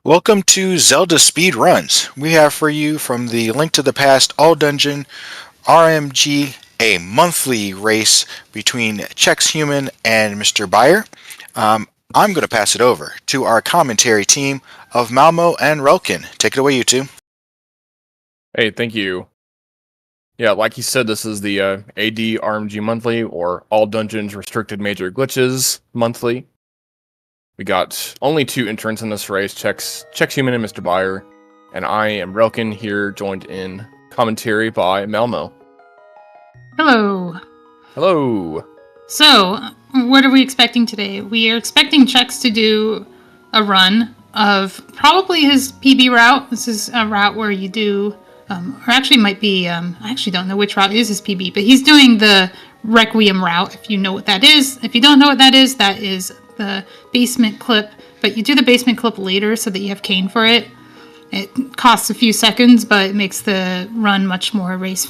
Welcome to Zelda Speed Runs. We have for you from the Link to the Past All Dungeon RMG a monthly race between Chex Human and Mr. Buyer. I'm going to pass it over to our commentary team of Malmo and Relkin. Take it away, you two. Hey, thank you. Yeah, like you said, this is the AD RMG Monthly, or All Dungeons Restricted Major Glitches Monthly. We got only two entrants in this race, Chex Human and Mr. Buyer, and I am Relkin here, joined in commentary by Malmo. Hello. Hello. So, what are we expecting today? We are expecting Chex to do a run of probably his PB route. This is a route where you do, or actually might be, I actually don't know which route is his PB, but he's doing the Requiem route, if you know what that is. If you don't know what that is the basement clip, but you do the basement clip later so that you have cane for it. It costs a few seconds, but it makes the run much more race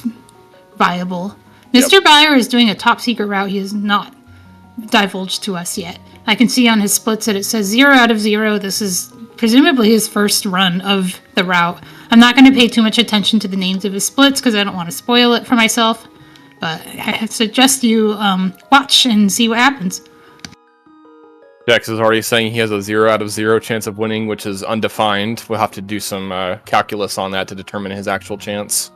viable. Mr. Buyer is doing a top secret route he has not divulged to us yet. I can see on his splits that it says 0 out of 0. This is presumably his first run of the route. I'm not going to pay too much attention to the names of his splits because I don't want to spoil it for myself. But I suggest you watch and see what happens. Chex is already saying he has a 0 out of 0 chance of winning, which is undefined. We'll have to do some calculus on that to determine his actual chance.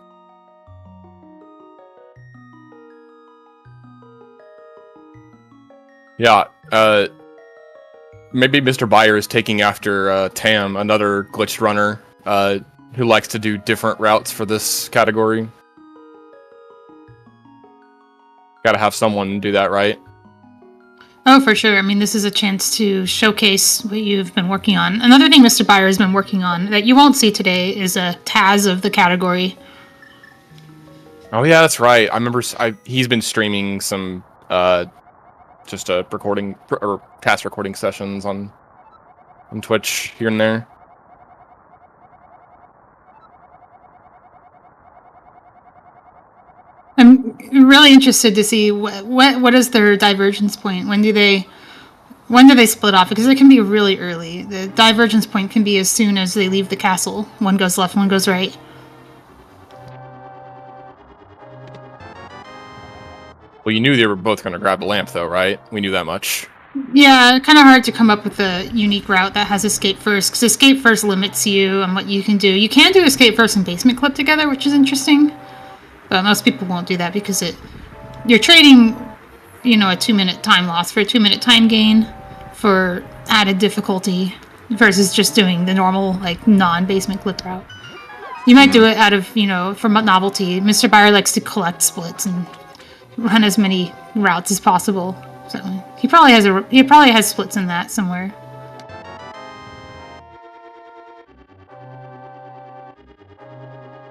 Yeah, maybe Mr. Buyer is taking after Tam, another glitched runner who likes to do different routes for this category. Gotta have someone do that, right? Oh, for sure. I mean, this is a chance to showcase what you've been working on. Another thing Mr. Buyer has been working on that you won't see today is a Taz of the category. Oh yeah, that's right. I remember he's been streaming some just recording or task recording sessions on Twitch here and there. I'm really interested to see what is their divergence point. When do they split off? Because it can be really early. The divergence point can be as soon as they leave the castle. One goes left, one goes right. Well, you knew they were both going to grab the lamp, though, right? We knew that much. Yeah, kind of hard to come up with a unique route that has escape first, because escape first limits you on what you can do. You can do escape first and basement clip together, which is interesting, but most people won't do that because you're trading, a 2-minute time loss for a 2-minute time gain for added difficulty versus just doing the normal, non-basement clip route. You might do it out of, for novelty. Mr. Buyer likes to collect splits and run as many routes as possible. So he probably has splits in that somewhere.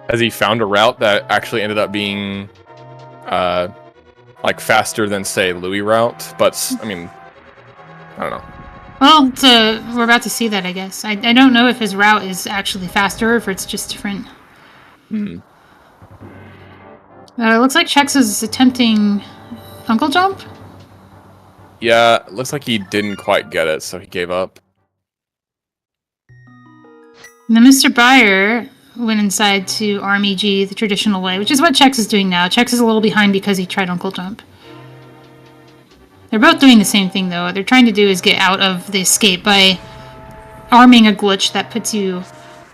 Has he found a route that actually ended up being faster than, say, Louis route? But I mean, I don't know. Well, we're about to see that, I guess. I don't know if his route is actually faster or if it's just different. It looks like Chex is attempting Uncle Jump. Yeah, looks like he didn't quite get it, so he gave up. And then Mr. Buyer went inside to RMG the traditional way, which is what Chex is doing now. Chex is a little behind because he tried Uncle Jump. They're both doing the same thing, though. What they're trying to do is get out of the escape by arming a glitch that puts you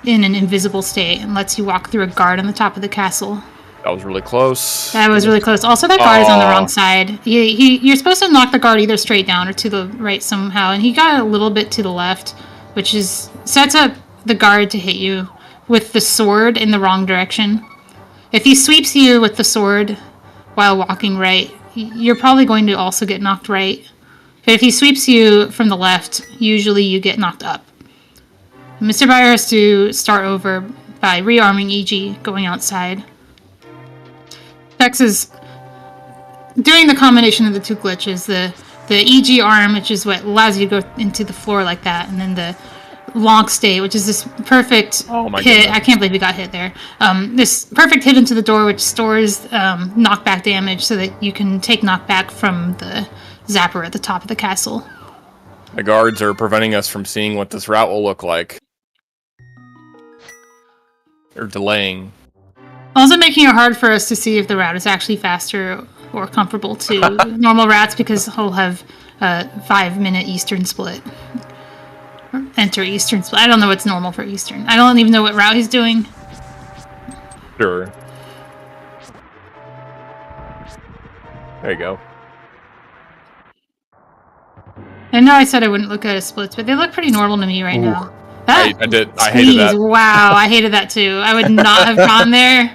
in an invisible state and lets you walk through a guard on the top of the castle. That was really close. That was really close. Also, that guard is on the wrong side. You're supposed to knock the guard either straight down or to the right somehow, and he got a little bit to the left, which sets up the guard to hit you with the sword in the wrong direction. If he sweeps you with the sword while walking right, you're probably going to also get knocked right. But if he sweeps you from the left, usually you get knocked up. Mr. Buyer has to start over by rearming EG, going outside. Chex is doing the combination of the two glitches, the EG arm, which is what allows you to go into the floor like that, and then the long stay, which is this perfect hit. Goodness. I can't believe we got hit there. This perfect hit into the door, which stores knockback damage so that you can take knockback from the zapper at the top of the castle. The guards are preventing us from seeing what this route will look like. or delaying. Also making it hard for us to see if the route is actually faster or comparable to normal routes because he'll have 5-minute Eastern split. Or enter Eastern split. I don't know what's normal for Eastern. I don't even know what route he's doing. Sure. There you go. I know I said I wouldn't look at his splits, but they look pretty normal to me right now. I did. I hated that. Wow, I hated that too. I would not have gone there.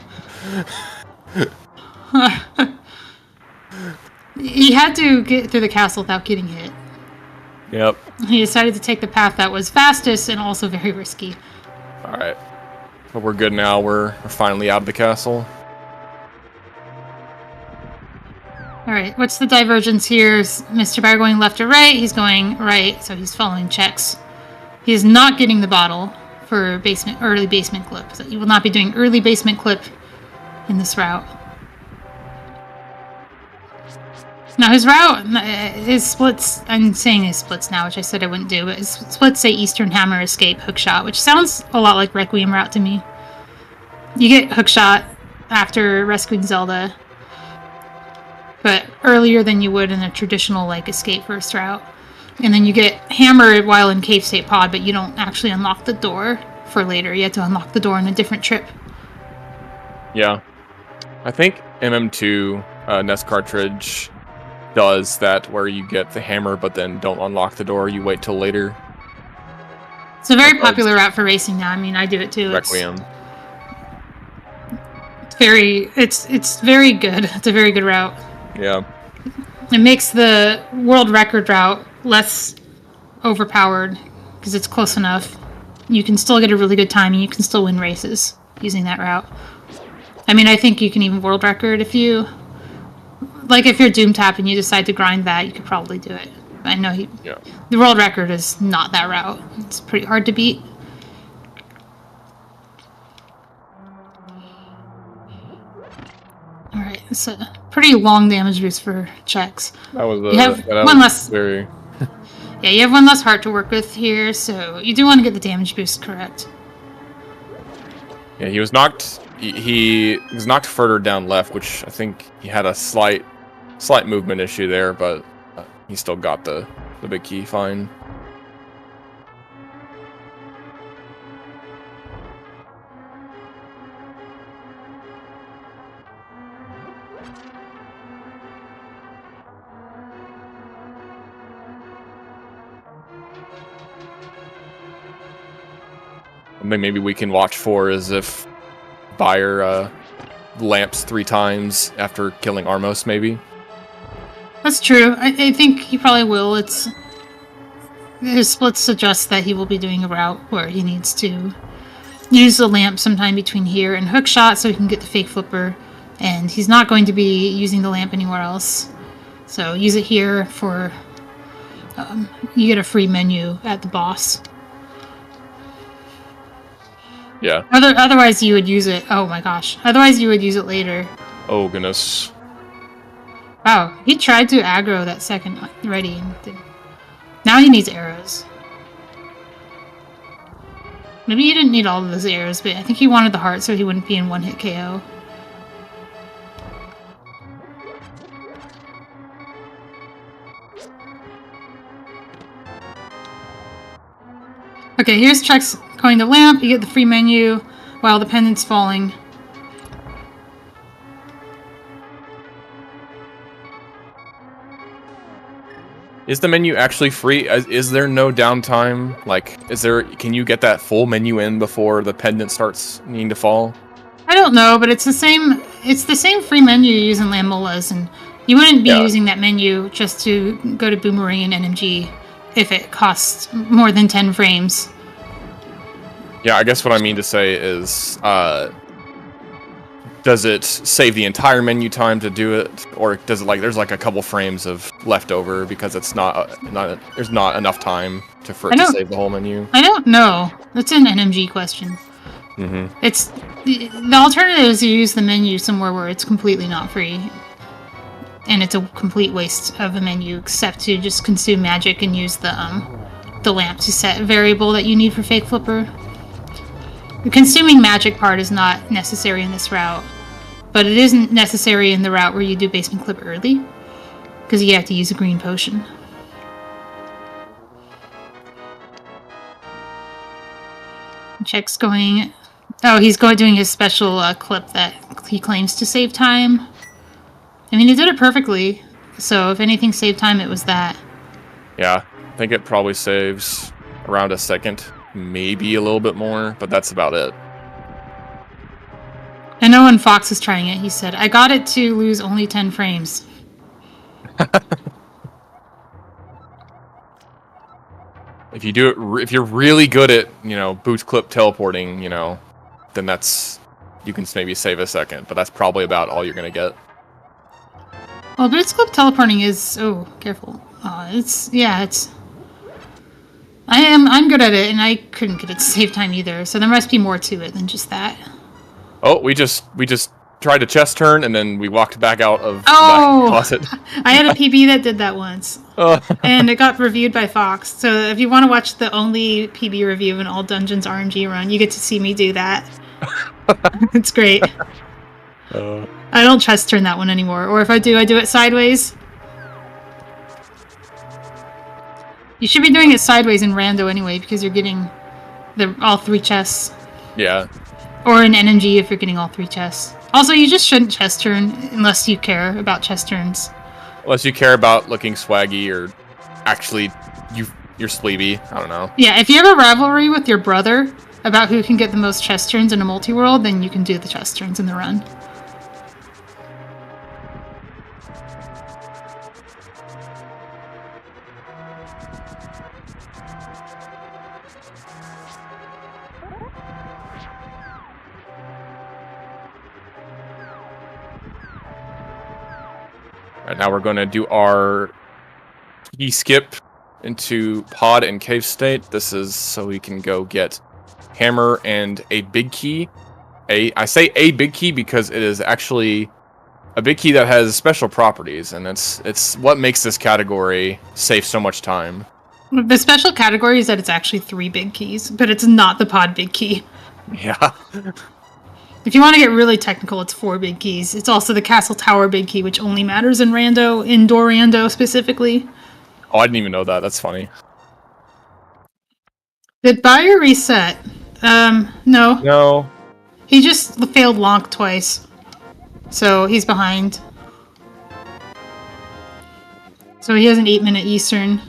He had to get through the castle without getting hit. Yep. He decided to take the path that was fastest and also very risky. Alright. But we're good now. We're finally out of the castle. Alright, what's the divergence here? Is Mr. Bear going left or right? He's going right, so he's following checks. He is not getting the bottle for early basement clip. So he will not be doing early basement clip in this route. Now his route, his splits, I'm saying his splits now, which I said I wouldn't do, but his splits say Eastern Hammer Escape Hookshot, which sounds a lot like Requiem route to me. You get Hookshot after rescuing Zelda, but earlier than you would in a traditional like escape first route. And then you get hammered while in Cave State Pod, but you don't actually unlock the door for later. You have to unlock the door in a different trip. Yeah. I think MM2 NES cartridge does that where you get the hammer but then don't unlock the door, you wait till later. It's a very popular route for racing now. I mean, I do it too. Requiem. It's very good. It's a very good route. Yeah. It makes the world record route less overpowered because it's close enough. You can still get a really good time and you can still win races using that route. I mean, I think you can even world record if you... Like, if you're Doom Tap and you decide to grind that, you could probably do it. I know the world record is not that route. It's pretty hard to beat. Alright, it's a pretty long damage boost for checks. That was you have one less. Yeah, you have one less heart to work with here, so you do want to get the damage boost correct. Yeah, he was knocked. He was knocked further down left, which I think he had a slight movement issue there, but he still got the big key fine. Maybe we can watch for is if Bayer lamps 3 times after killing Armos, maybe. That's true. I think he probably will. His splits suggest that he will be doing a route where he needs to use the lamp sometime between here and Hookshot so he can get the fake flipper, and he's not going to be using the lamp anywhere else. So use it here for... you get a free menu at the boss. Yeah. Otherwise you would use it... Oh my gosh. Otherwise you would use it later. Oh goodness. Wow, he tried to aggro that second ready. Now he needs arrows. Maybe he didn't need all of those arrows, but I think he wanted the heart so he wouldn't be in one-hit KO. Okay, here's Chuck's going to lamp. You get the free menu while the pendant's falling. Is the menu actually free? Is there no downtime? Like, can you get that full menu in before the pendant starts needing to fall? I don't know, but it's the same free menu you use in Lamola's, and you wouldn't be using that menu just to go to Boomerang and NMG if it costs more than 10 frames. Yeah, I guess what I mean to say is, does it save the entire menu time to do it, or does it there's a couple frames of leftover because it's there's not enough time for it to save the whole menu? I don't know. That's an NMG question. Mm-hmm. It's the alternative is you use the menu somewhere where it's completely not free, and it's a complete waste of a menu, except to just consume magic and use the lamp to set a variable that you need for fake flipper. The consuming magic part is not necessary in this route, but it isn't necessary in the route where you do basement clip early, because you have to use a green potion. Check's going... Oh, he's doing his special clip that he claims to save time. I mean, he did it perfectly, so if anything saved time, it was that. Yeah, I think it probably saves around a second, maybe a little bit more, but that's about it. I know when Fox was trying it, he said, I got it to lose only 10 frames. If you do it, if you're really good at, boost clip teleporting, then you can maybe save a second, but that's probably about all you're gonna get. Well, boost clip teleporting is... Oh, careful. I'm good at it, and I couldn't get it to save time either, so there must be more to it than just that. Oh, we just tried to chest turn, and then we walked back out of the closet. I had a PB that did that once. And it got reviewed by Fox. So if you want to watch the only PB review of an All Dungeons RMG run, you get to see me do that. It's great. I don't chest turn that one anymore. Or if I do it sideways. You should be doing it sideways in rando anyway, because you're getting all 3 chests. Yeah. Or in NMG if you're getting all 3 chests. Also, you just shouldn't chest turn unless you care about chest turns. Unless you care about looking swaggy or actually you're sleepy. I don't know. Yeah, if you have a rivalry with your brother about who can get the most chest turns in a multi-world, then you can do the chest turns in the run. Right now we're going to do our key skip into pod and cave state. This is so we can go get hammer and a big key. I say a big key because it is actually a big key that has special properties, and it's what makes this category save so much time. The special category is that it's actually 3 big keys, but it's not the pod big key. Yeah. If you want to get really technical, it's 4 big keys. It's also the castle tower big key, which only matters in rando, indoor rando specifically. Oh, I didn't even know that. That's funny. Did Bayer reset? No. No. He just failed Lonk twice. So he's behind. So he has an 8-minute Eastern.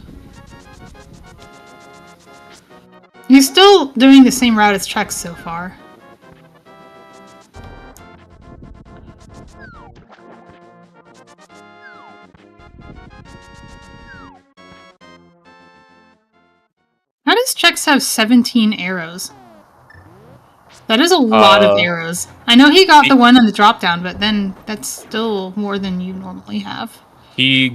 He's still doing the same route as Chex so far. How does Chex have 17 arrows? That is a lot of arrows. I know he got the one on the drop down, but then that's still more than you normally have. He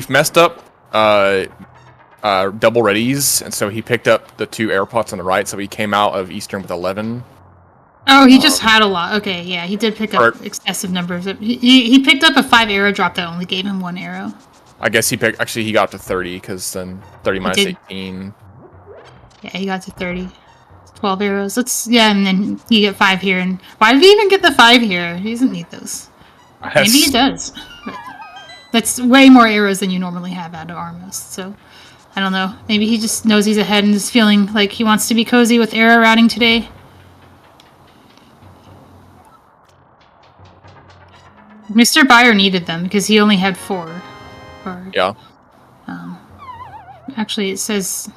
messed up double readies, and so he picked up the 2 air pots on the right, so he came out of Eastern with 11. Oh, he just had a lot. Okay, yeah, he did pick up excessive numbers. He picked up a 5 arrow drop that only gave him 1 arrow. I guess he got up to 30, because then 30 minus 18. Yeah, he got to 30. 12 arrows. And then you get 5 here. And why did he even get the 5 here? He doesn't need those. Maybe he does. But that's way more arrows than you normally have out of Armos. So, I don't know. Maybe he just knows he's ahead and is feeling like he wants to be cozy with arrow routing today. Mr. Bayer needed them because he only had 4. Yeah. Actually, it says...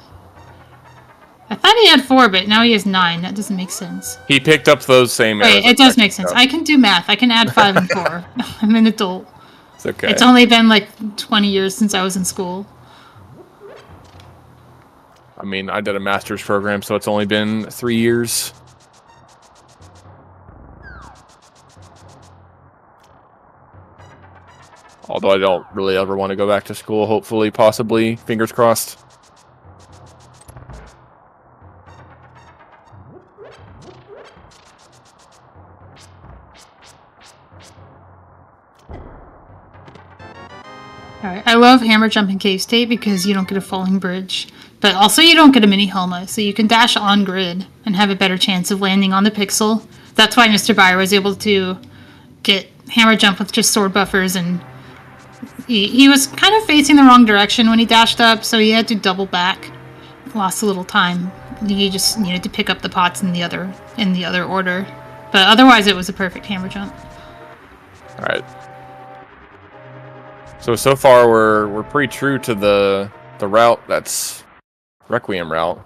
I thought he had 4, but now he has 9. That doesn't make sense. He picked up those same arrows. Wait, it does make sense. I can do math. I can add 5 and 4. I'm an adult. It's okay. It's only been like 20 years since I was in school. I mean, I did a master's program, so it's only been 3 years. Although I don't really ever want to go back to school, hopefully, possibly, fingers crossed. Alright, I love hammer jump in cave state because you don't get a falling bridge. But also you don't get a mini Helma, so you can dash on grid and have a better chance of landing on the pixel. That's why Mr. Byer was able to get hammer jump with just sword buffers, and he was kind of facing the wrong direction when he dashed up, so he had to double back. Lost a little time. He just needed to pick up the pots in the other order. But otherwise it was a perfect hammer jump. Alright. So far we're pretty true to the route that's Requiem route.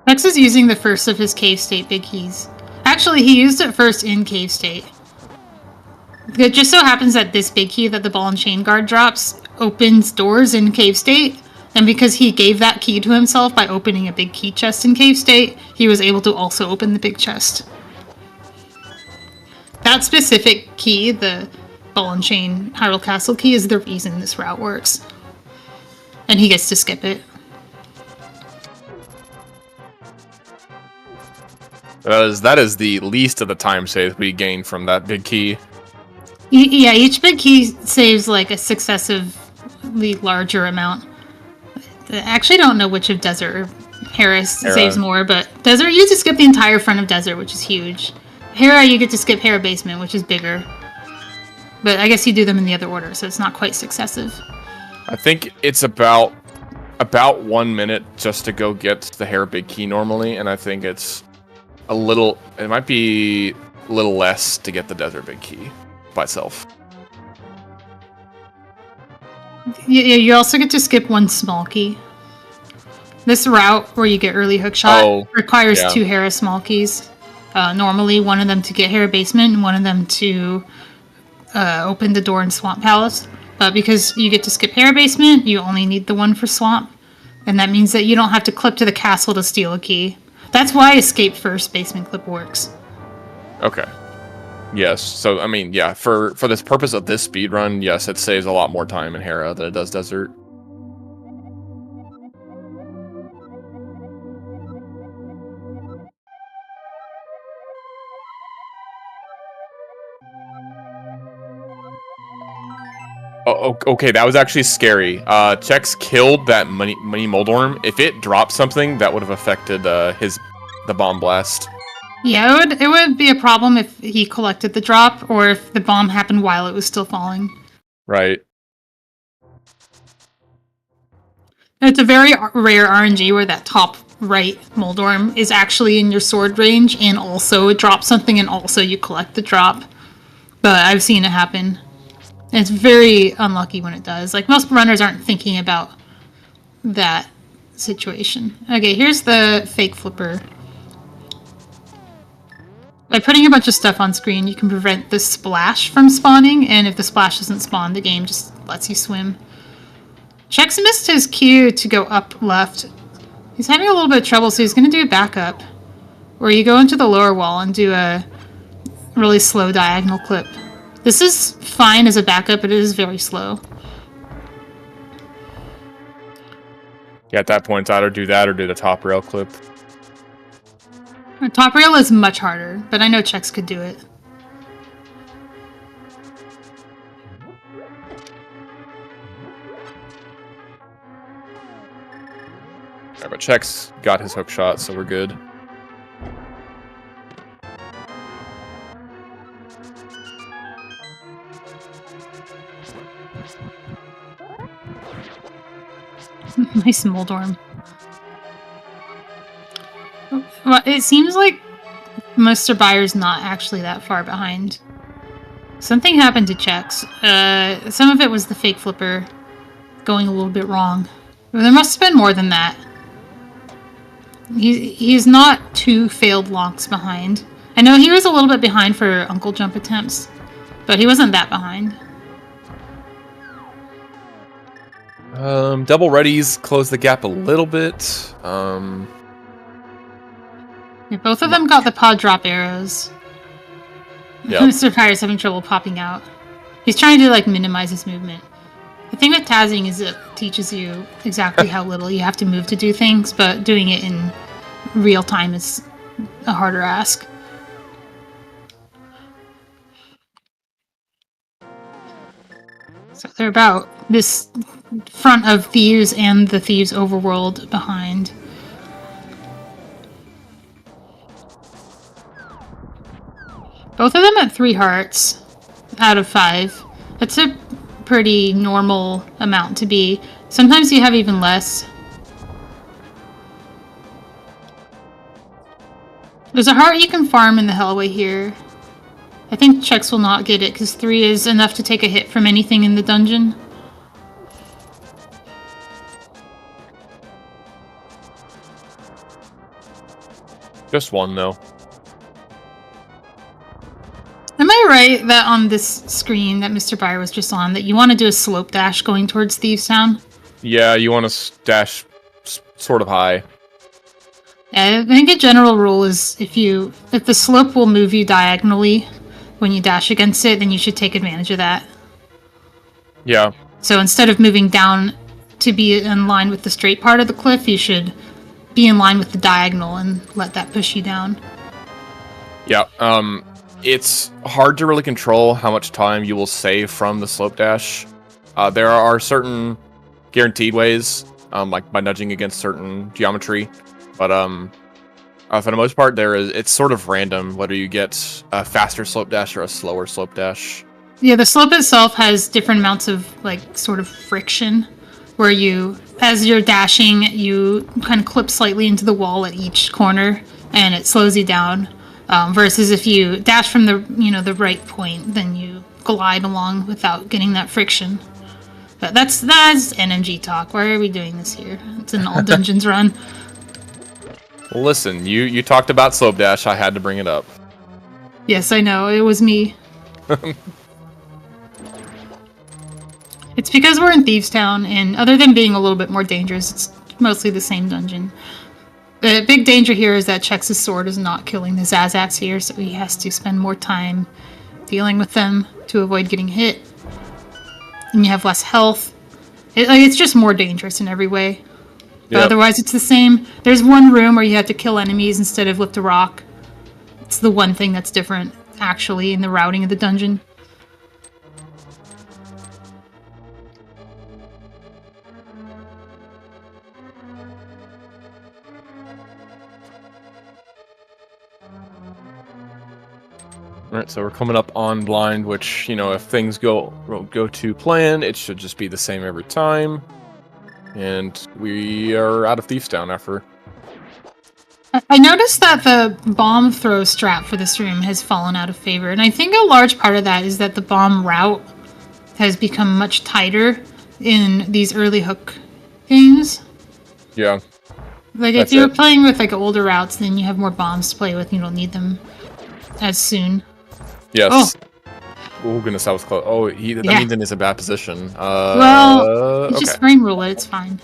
Rex is using the first of his cave state big keys. Actually, he used it first in cave state. It just so happens that this big key that the ball and chain guard drops opens doors in cave state, and because he gave that key to himself by opening a big key chest in cave state, he was able to also open the big chest. That specific key, the ball and chain Hyrule Castle key, is the reason this route works. And he gets to skip it. That is the least of the time saves we gain from that big key. Yeah, each big key saves like a successively larger amount. I actually don't know which of Desert or Hera saves more, but Desert you get to skip the entire front of Desert, which is huge. Hera you get to skip Hera Basement, which is bigger. But I guess you do them in the other order, so it's not quite successive. I think it's about 1 minute just to go get the Hera big key normally, and I think it might be a little less to get the Desert big key by itself. Yeah, you also get to skip one small key. This route where you get early hookshot requires 2 Hera small keys. Normally, one of them to get Hera Basement and one of them to open the door in Swamp Palace. But because you get to skip Hera Basement, you only need the one for Swamp. And that means that you don't have to clip to the castle to steal a key. That's why Escape First Basement Clip works. Okay. Yes, so I mean, yeah, for this purpose of this speedrun, yes, it saves a lot more time in Hera than it does Desert. Oh, okay, that was actually scary. Chex killed that mini Moldorm. If it dropped something, that would have affected the bomb blast. Yeah, it would be a problem if he collected the drop, or if the bomb happened while it was still falling. Right. It's a very rare RNG where that top right Moldorm is actually in your sword range, and also it drops something, and also you collect the drop. But I've seen it happen. And it's very unlucky when it does. Like, most runners aren't thinking about that situation. Okay, here's the fake flipper. By putting a bunch of stuff on screen, you can prevent the splash from spawning, and if the splash doesn't spawn, the game just lets you swim. Chex missed his cue to go up left. He's having a little bit of trouble, so he's going to do a backup, where you go into the lower wall and do a really slow diagonal clip. This is fine as a backup, but it is very slow. Yeah, at that point, it's either do that or do the top rail clip. Top rail is much harder, but I know Chex could do it. Yeah, but Chex got his hook shot, so we're good. Nice Moldorm. Well, it seems like Mr. Byer's not actually that far behind. Something happened to Chex. Some of it was the fake flipper going a little bit wrong. But there must have been more than that. He's not 2 failed lonks behind. I know he was a little bit behind for Uncle Jump attempts, but he wasn't that behind. Double readies close the gap a little bit. Yeah, both of them got the pod drop arrows. Yep. Mr. Byer's having trouble popping out. He's trying to like minimize his movement. The thing with tazzing is it teaches you exactly how little you have to move to do things, but doing it in real time is a harder ask. So they're about this front of Thieves and the Thieves overworld behind. Both of them at 3 hearts out of 5. That's a pretty normal amount to be. Sometimes you have even less. There's a heart you can farm in the hallway here. I think Chex will not get it because 3 is enough to take a hit from anything in the dungeon. Just 1 though. Am I right that on this screen that Mr. Byer was just on, that you want to do a slope dash going towards Thieves Town? Yeah, you want to dash sort of high. Yeah, I think a general rule is if the slope will move you diagonally when you dash against it, then you should take advantage of that. Yeah. So instead of moving down to be in line with the straight part of the cliff, you should be in line with the diagonal and let that push you down. Yeah, it's hard to really control how much time you will save from the slope dash. There are certain guaranteed ways, like by nudging against certain geometry, but for the most part, it's sort of random whether you get a faster slope dash or a slower slope dash. Yeah, the slope itself has different amounts of sort of friction, where as you're dashing, you kind of clip slightly into the wall at each corner, and it slows you down. Versus if you dash from the right point, then you glide along without getting that friction. But that's NMG talk. Why are we doing this here? It's an all dungeons run. Listen, you talked about slope dash. I had to bring it up. Yes, I know. It was me. It's because we're in Thieves Town, and other than being a little bit more dangerous, it's mostly the same dungeon. The big danger here is that Chex's sword is not killing the Zazats here, so he has to spend more time dealing with them to avoid getting hit. And you have less health. It's just more dangerous in every way. But Yep. otherwise, it's the same. There's one room where you have to kill enemies instead of lift a rock. It's the one thing that's different, actually, in the routing of the dungeon. Alright, so we're coming up on blind, which, if things go to plan, it should just be the same every time. And we are out of Thieves Town after. I noticed that the bomb throw strap for this room has fallen out of favor, and I think a large part of that is that the bomb route has become much tighter in these early hook games. Yeah. If you're playing with older routes, then you have more bombs to play with, and you don't need them as soon. Yes. Oh goodness, that was close. Oh, that means he's in a bad position. Well, you just frame rule it. It's fine.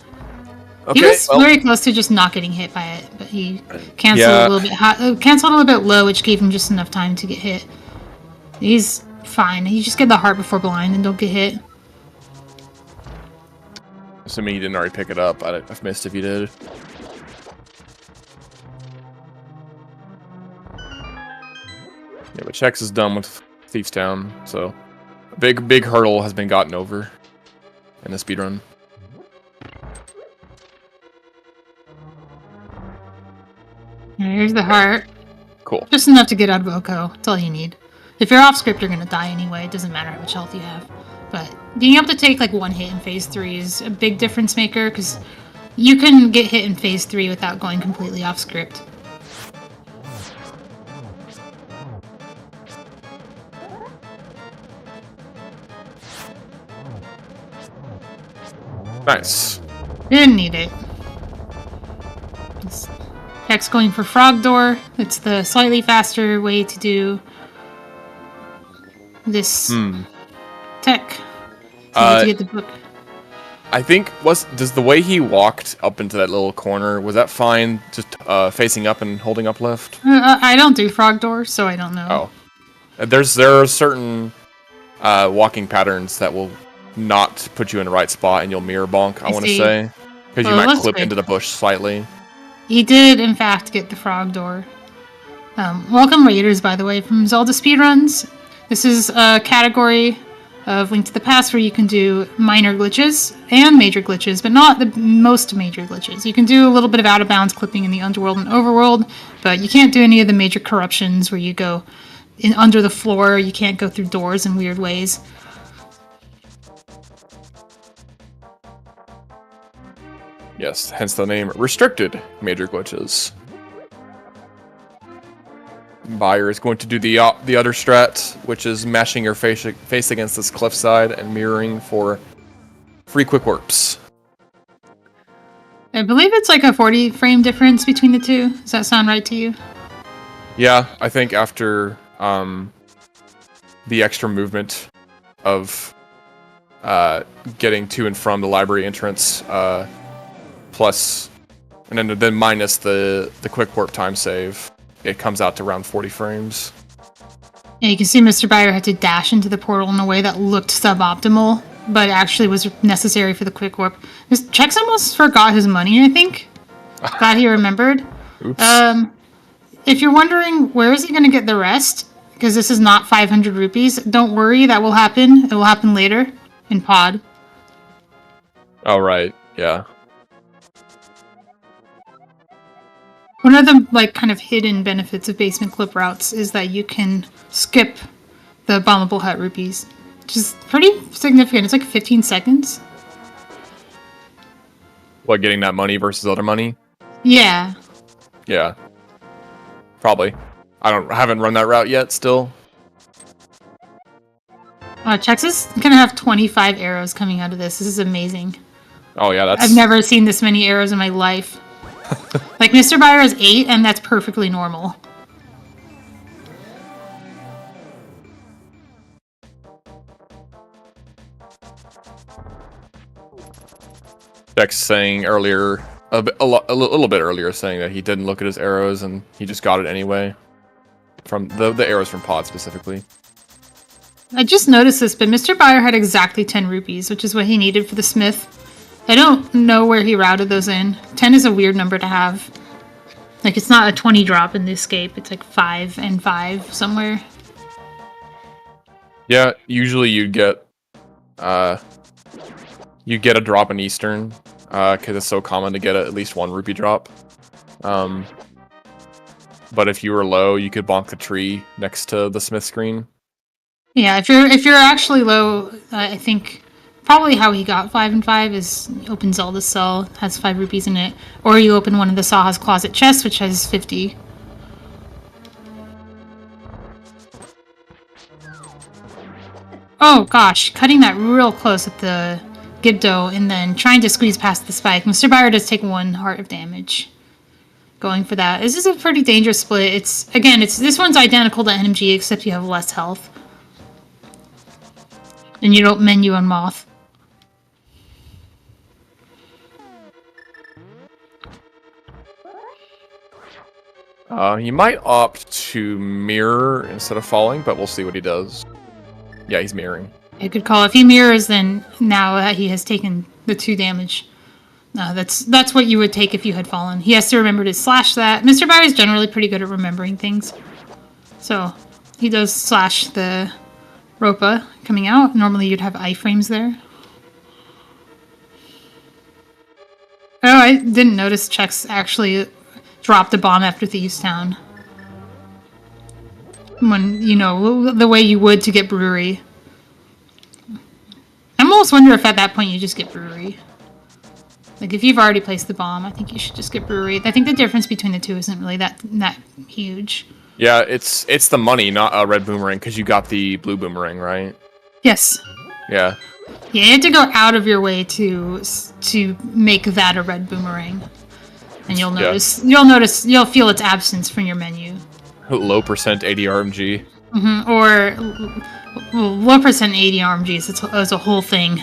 Okay, He was very close to just not getting hit by it, but he canceled a little bit canceled a little bit low, which gave him just enough time to get hit. He's fine. You just get the heart before blind and don't get hit. Assuming you didn't already pick it up. I've missed if you did. Yeah, but Chex is done with Thieves Town, so a big hurdle has been gotten over in the speedrun. Here's the heart. Cool. Just enough to get out of Oko. That's all you need. If you're off script, you're gonna die anyway. It doesn't matter how much health you have. But being able to take one hit in phase 3 is a big difference maker, because you can get hit in phase 3 without going completely off script. Nice. Didn't need it. X going for Frog Door. It's the slightly faster way to do this tech. To get the book. I think does the way he walked up into that little corner, was that fine? Just facing up and holding up left? I don't do Frog Door, so I don't know. Oh, there are certain walking patterns that will not put you in the right spot, and you'll mirror bonk. I want to say because you might clip into the bush slightly. He did, in fact, get the Frog Door. Welcome, Raiders, by the way, from ZeldaSpeedRuns. This is a category of Link to the Past where you can do minor glitches and major glitches, but not the most major glitches. You can do a little bit of out-of-bounds clipping in the underworld and overworld, but you can't do any of the major corruptions where you go in under the floor. You can't go through doors in weird ways. Yes, hence the name restricted major glitches. Buyer is going to do the other strat, which is mashing your face against this cliffside and mirroring for free quick warps. I believe it's like a 40 frame difference between the two. Does that sound right to you? Yeah, I think after the extra movement of getting to and from the library entrance, plus, and then minus the quick warp time save, it comes out to around 40 frames. Yeah, you can see Mr. Buyer had to dash into the portal in a way that looked suboptimal, but actually was necessary for the quick warp. Chex almost forgot his money, I think. Glad he remembered. Oops. If you're wondering where is he going to get the rest, because this is not 500 rupees, don't worry, that will happen. It will happen later in Pod. Oh, right. Yeah. One of the kind of hidden benefits of basement clip routes is that you can skip the bombable hut rupees, which is pretty significant. It's like 15 seconds. What, getting that money versus other money? Yeah. Yeah. Probably. I haven't run that route yet still. Chex is gonna have 25 arrows coming out of this. This is amazing. Oh yeah, I've never seen this many arrows in my life. Like, Mr. Buyer is 8, and that's perfectly normal. Dex saying earlier, a little bit earlier, saying that he didn't look at his arrows and he just got it anyway. From the arrows from Pod specifically. I just noticed this, but Mr. Buyer had exactly 10 rupees, which is what he needed for the smith. I don't know where he routed those in. 10 is a weird number to have. Like, it's not a 20 drop in the escape. It's like 5 and 5 somewhere. Yeah, usually you'd get a drop in Eastern, because it's so common to get at least 1 rupee drop. But if you were low, you could bonk the tree next to the smith screen. Yeah, if you're actually low, I think probably how he got 5 and 5 is you open Zelda's cell, has 5 rupees in it, or you open one of the Saha's closet chests, which has 50. Oh gosh, cutting that real close at the Gibdo and then trying to squeeze past the spike. Mr. Buyer does take 1 heart of damage. Going for that. This is a pretty dangerous split. This one's identical to RMG, except you have less health. And you don't menu on Moth. He might opt to mirror instead of falling, but we'll see what he does. Yeah, he's mirroring. A good call. If he mirrors, then now he has taken the 2 damage. That's what you would take if you had fallen. He has to remember to slash that. Mr. Buyer is generally pretty good at remembering things. So he does slash the Ropa coming out. Normally you'd have iframes there. Oh, I didn't notice Chex actually dropped a bomb after Thieves Town. When, the way you would to get Brewery. I almost wonder if at that point you just get Brewery. Like, if you've already placed the bomb, I think you should just get Brewery. I think the difference between the two isn't really that huge. Yeah, it's the money, not a red boomerang, because you got the blue boomerang, right? Yes. Yeah. Yeah, you have to go out of your way to make that a red boomerang. And you'll feel its absence from your menu. Low percent 80 RMG. Mm-hmm. Or low percent 80 RMGs as a whole thing.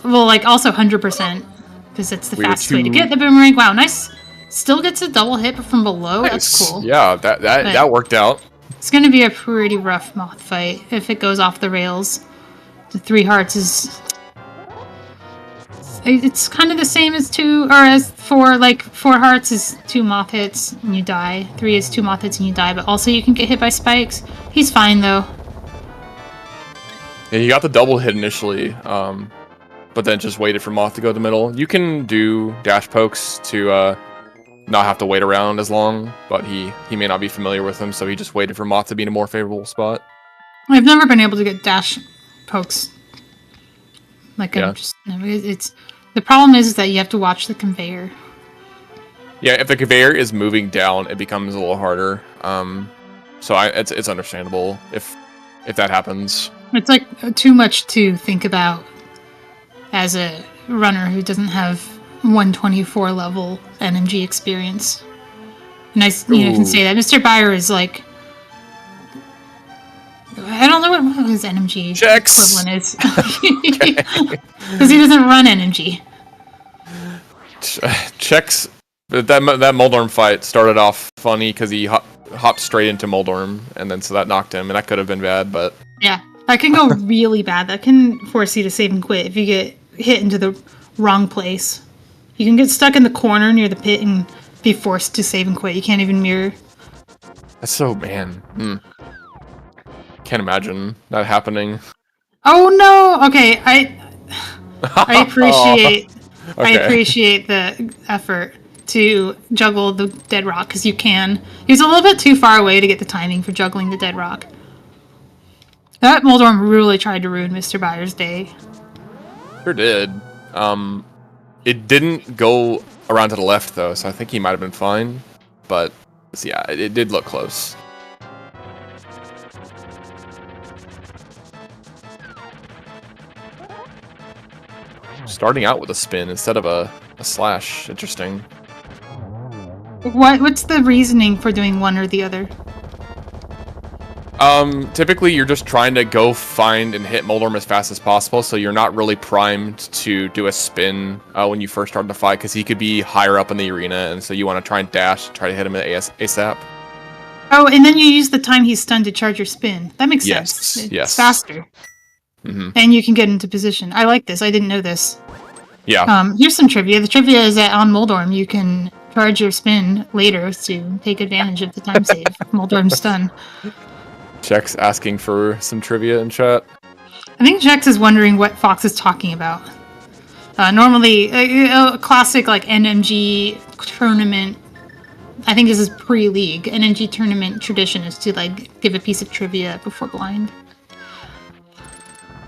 Well, also 100%, because it's the fastest way to get the boomerang. Wow, nice. Still gets a double hit from below. Nice. That's cool. Yeah, that worked out. It's going to be a pretty rough Moth fight if it goes off the rails. The 3 hearts is... It's kind of the same as 2, or as 4. Like, 4 hearts is 2 Moth hits and you die. 3 is 2 Moth hits and you die, but also you can get hit by spikes. He's fine, though. Yeah, you got the double hit initially, but then just waited for Moth to go to the middle. You can do dash pokes to not have to wait around as long, but he may not be familiar with them, so he just waited for Moth to be in a more favorable spot. I've never been able to get dash pokes. Like, Yeah. I'm just, it's the problem is that you have to watch the conveyor. Yeah, if the conveyor is moving down, it becomes a little harder. So it's understandable if that happens. It's like too much to think about as a runner who doesn't have 124 level NMG experience. And I can say that Mr. Byer is like, I don't know what his NMG Checks. equivalent is because he doesn't run NMG. Checks. That Moldorm fight started off funny because he hopped straight into Moldorm, and then so that knocked him, and that could have been bad, but Yeah, that can go really bad. That can force you to save and quit if you get hit into the wrong place. You can get stuck in the corner near the pit and be forced to save and quit. You can't even mirror. that's so can't imagine that happening. Oh no! Okay, I appreciate I Okay. appreciate the effort to juggle the dead rock because you can. He's a little bit too far away to get the timing for juggling the dead rock. That Moldorm really tried to ruin Mr. Byer's day. Sure did. It didn't go around to the left though, so I think he might have been fine. But yeah, it did look close. Starting out with a spin instead of a slash. Interesting. What's the reasoning for doing one or the other? Typically you're just trying to go find and hit Moldorm as fast as possible, so you're not really primed to do a spin when you first start the fight, because he could be higher up in the arena, and so you want to try and dash, try to hit him at ASAP. Oh, and then you use the time he's stunned to charge your spin. That makes Yes, sense. It's yes. faster. Mm-hmm. And you can get into position. I like this. I didn't know this. Yeah. Here's some trivia. The trivia is that on Moldorm, you can charge your spin later to take advantage of the time save. Moldorm's stun. Check's asking for some trivia in chat. I think Jex is wondering what Fox is talking about. Normally, a classic like NMG tournament. I think this is pre-league. NMG tournament tradition is to like give a piece of trivia before blind.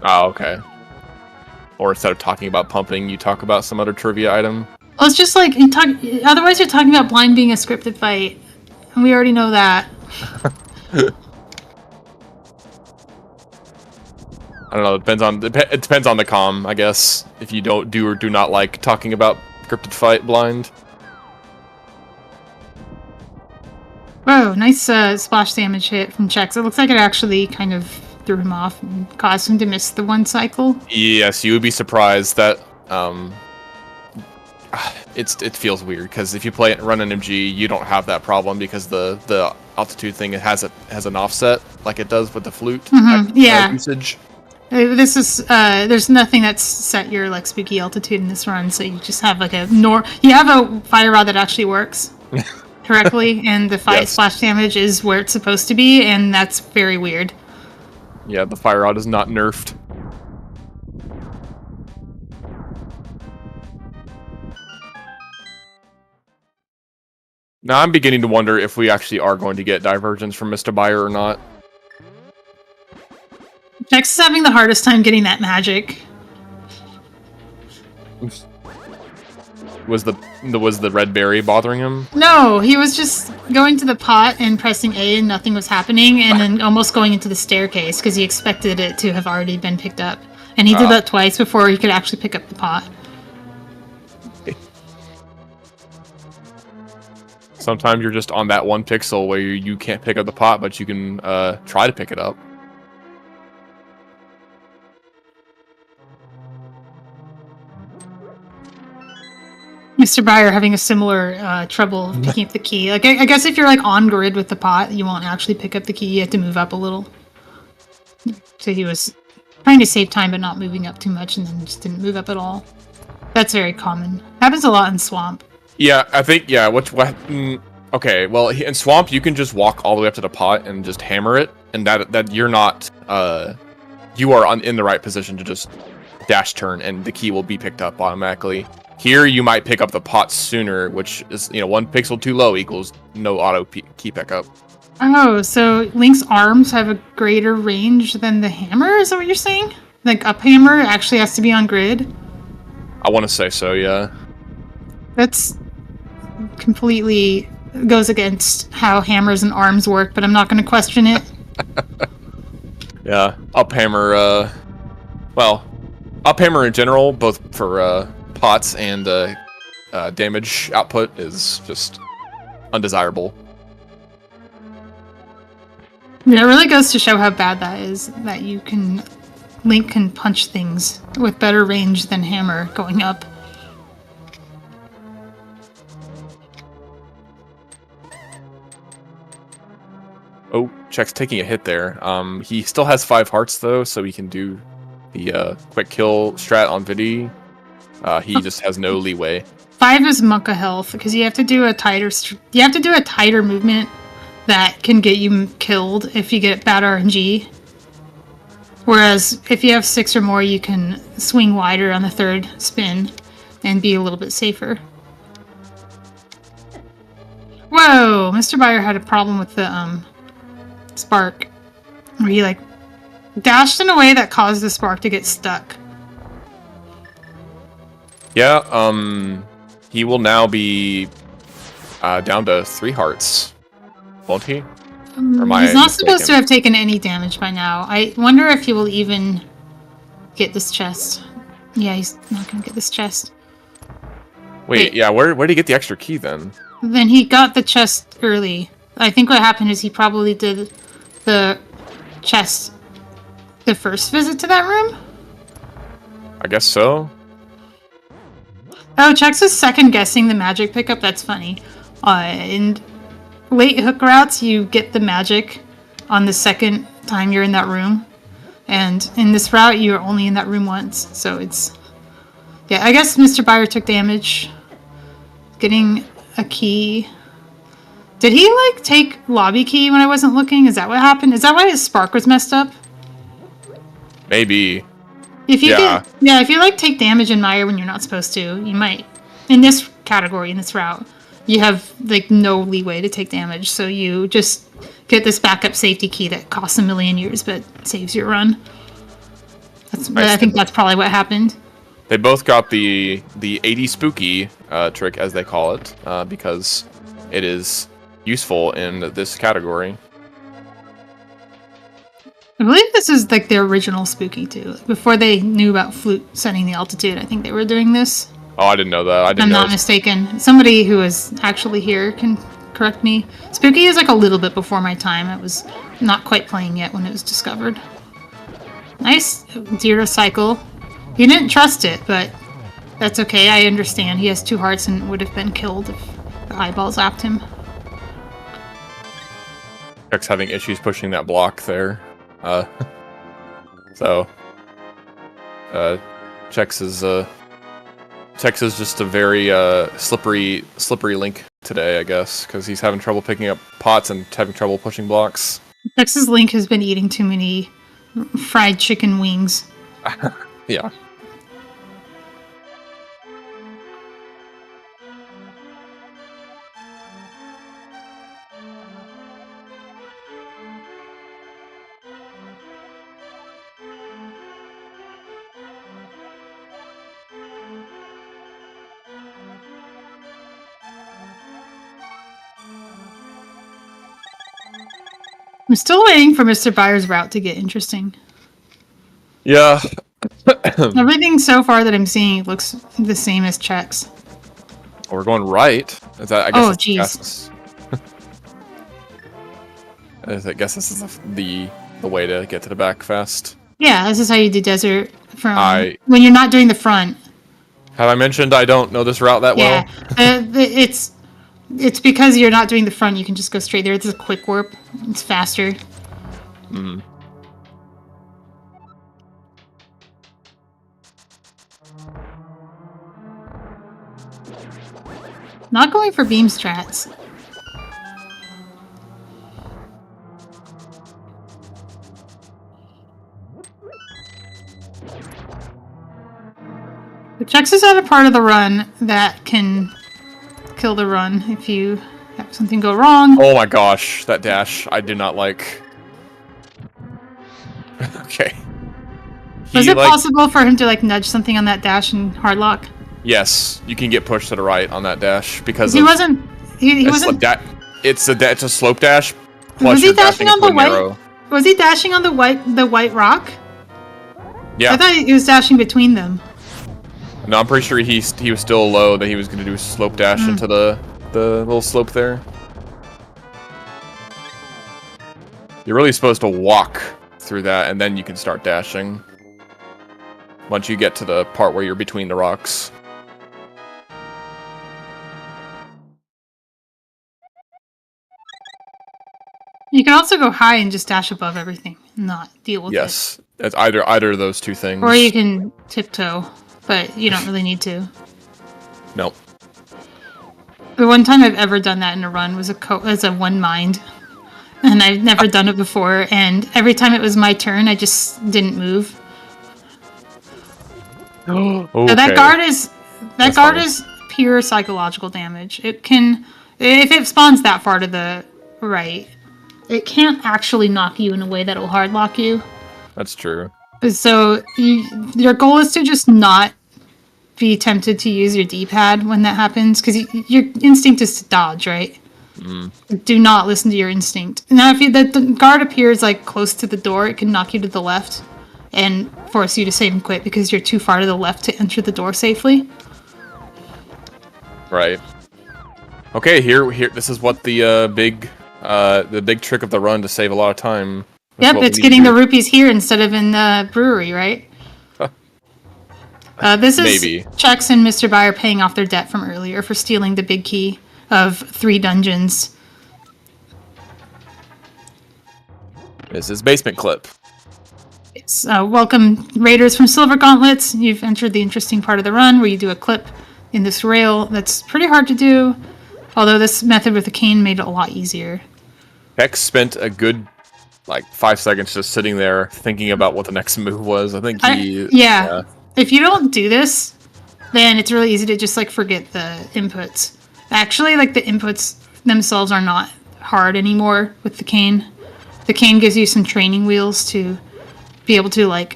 Oh, okay. Or instead of talking about pumping, you talk about some other trivia item. Well, it's just like otherwise you're talking about blind being a scripted fight, and we already know that. I don't know. It depends on the comm, I guess. If you don't do or do not like talking about scripted fight blind. Whoa, nice splash damage hit from Chex. It looks like it actually kind of threw him off and caused him to miss the one cycle. Yes, you would be surprised that it feels weird, because if you run NMG, you don't have that problem, because the altitude thing, it has an offset like it does with the flute. Yeah. Usage. This is there's nothing that's set your like spooky altitude in this run, so you just have like you have a fire rod that actually works correctly, and the splash damage is where it's supposed to be, and that's very weird. Yeah, the fire rod is not nerfed. Now I'm beginning to wonder if we actually are going to get divergence from Mr. Byer or not. Chex is having the hardest time getting that magic. Was the red berry bothering him? No, he was just going to the pot and pressing A and nothing was happening, and then almost going into the staircase because he expected it to have already been picked up. And he did that twice before he could actually pick up the pot. Sometimes you're just on that one pixel where you can't pick up the pot, but you can try to pick it up. Mr. Byer having a similar trouble picking up the key. Like I guess if you're like on grid with the pot, you won't actually pick up the key. You have to move up a little. So he was trying to save time, but not moving up too much, and then just didn't move up at all. That's very common. Happens a lot in Swamp. Yeah, I think okay. Well, in Swamp you can just walk all the way up to the pot and just hammer it, and that you're not you are in the right position to just dash turn, and the key will be picked up automatically. Here, you might pick up the pot sooner, which is, 1 pixel too low equals no auto key pickup. Oh, so Link's arms have a greater range than the hammer? Is that what you're saying? Like, up hammer actually has to be on grid? I want to say so, yeah. That's completely goes against how hammers and arms work, but I'm not going to question it. Yeah, up hammer, up hammer in general, both for pots and damage output, is just undesirable. Yeah, it really goes to show how bad that is, that Link can punch things with better range than hammer going up. Oh, Check's taking a hit there. He still has 5 hearts though, so he can do the quick kill strat on Vidi. He just has no leeway. 5 is Mucka health because you have to do a tighter movement that can get you killed if you get bad RNG. Whereas if you have 6 or more, you can swing wider on the 3rd spin and be a little bit safer. Whoa! Mr. Byer had a problem with the spark, where he like dashed in a way that caused the spark to get stuck. Yeah, he will now be down to 3 hearts, won't he? He's not supposed to have taken any damage by now. I wonder if he will even get this chest. Yeah, he's not gonna get this chest. Wait, yeah, where did he get the extra key then? Then he got the chest early. I think what happened is he probably did the chest the first visit to that room? I guess so. Oh, Chex is second guessing the magic pickup. That's funny. In late hook routes, you get the magic on the second time you're in that room. And in this route, you're only in that room once. So it's... Yeah, I guess Mr. Byer took damage. Getting a key. Did he, like, take lobby key when I wasn't looking? Is that what happened? Is that why his spark was messed up? Maybe. If you if you, like, take damage in Mire when you're not supposed to, you might... In this category, in this route, you have, like, no leeway to take damage. So you just get this backup safety key that costs a million years but saves your run. I think that's probably what happened. They both got the 80 spooky trick, as they call it, because it is useful in this category. I believe this is like the original spooky too. Before they knew about flute setting the altitude, I think they were doing this. Oh, I didn't know that. I'm not mistaken. Somebody who is actually here can correct me. Spooky is like a little bit before my time. I was not quite playing yet when it was discovered. Nice zero cycle. He didn't trust it, but that's okay. I understand. He has 2 hearts and would have been killed if the eyeball zapped him. Check's having issues pushing that block there. So Chex is just a very slippery Link today, I guess, because he's having trouble picking up pots and having trouble pushing blocks. Chex's Link has been eating too many fried chicken wings. Yeah. I'm still waiting for Mr. Byer's route to get interesting. Yeah. Everything so far that I'm seeing looks the same as Chex. We're going right. Is that, I guess Oh, jeez. I guess this is the way to get to the back fast. Yeah, this is how you do desert from when you're not doing the front. Have I mentioned I don't know this route that well? Yeah, it's because you're not doing the front. You can just go straight there. It's a quick warp. It's faster. Hmm. Not going for beam strats. Chex is at a part of the run that can kill the run if you have something go wrong. Oh my gosh, that dash I did not like. Okay. Was it possible for him to like nudge something on that dash and hardlock? Yes, you can get pushed to the right on that dash because he wasn't. He wasn't. It's a slope dash. Plus Was he dashing on the white? Arrow. Was he dashing on the white rock? Yeah. I thought he was dashing between them. No, I'm pretty sure he was still low that he was going to do a slope dash into the little slope there. You're really supposed to walk through that, and then you can start dashing. Once you get to the part where you're between the rocks. You can also go high and just dash above everything and not deal with it. Yes, it's either of those two things. Or you can tiptoe, but you don't really need to. Nope. The one time I've ever done that in a run was as a one mind. And I've never done it before, and every time it was my turn, I just didn't move. Okay. So that guard is pure psychological damage. It can, if it spawns that far to the right, it can't actually knock you in a way that will hardlock you. That's true. So your goal is to just not be tempted to use your D-pad when that happens, because your instinct is to dodge, right? Do not listen to your instinct. Now, if the guard appears like close to the door, it can knock you to the left and force you to save and quit because you're too far to the left to enter the door safely. Right. Okay, here. This is what the big trick of the run to save a lot of time. Yep, it's getting the rupees here instead of in the brewery, right? This is Maybe. Chex and Mr. Buyer paying off their debt from earlier for stealing the big key of 3 dungeons. This is basement clip. It's welcome raiders from Silver Gauntlets. You've entered the interesting part of the run where you do a clip in this rail that's pretty hard to do, although this method with the cane made it a lot easier. Hex spent a good 5 seconds just sitting there thinking about what the next move was. I think yeah. If you don't do this, then it's really easy to just forget the inputs. Actually, the inputs themselves are not hard anymore with the cane. The cane gives you some training wheels to be able to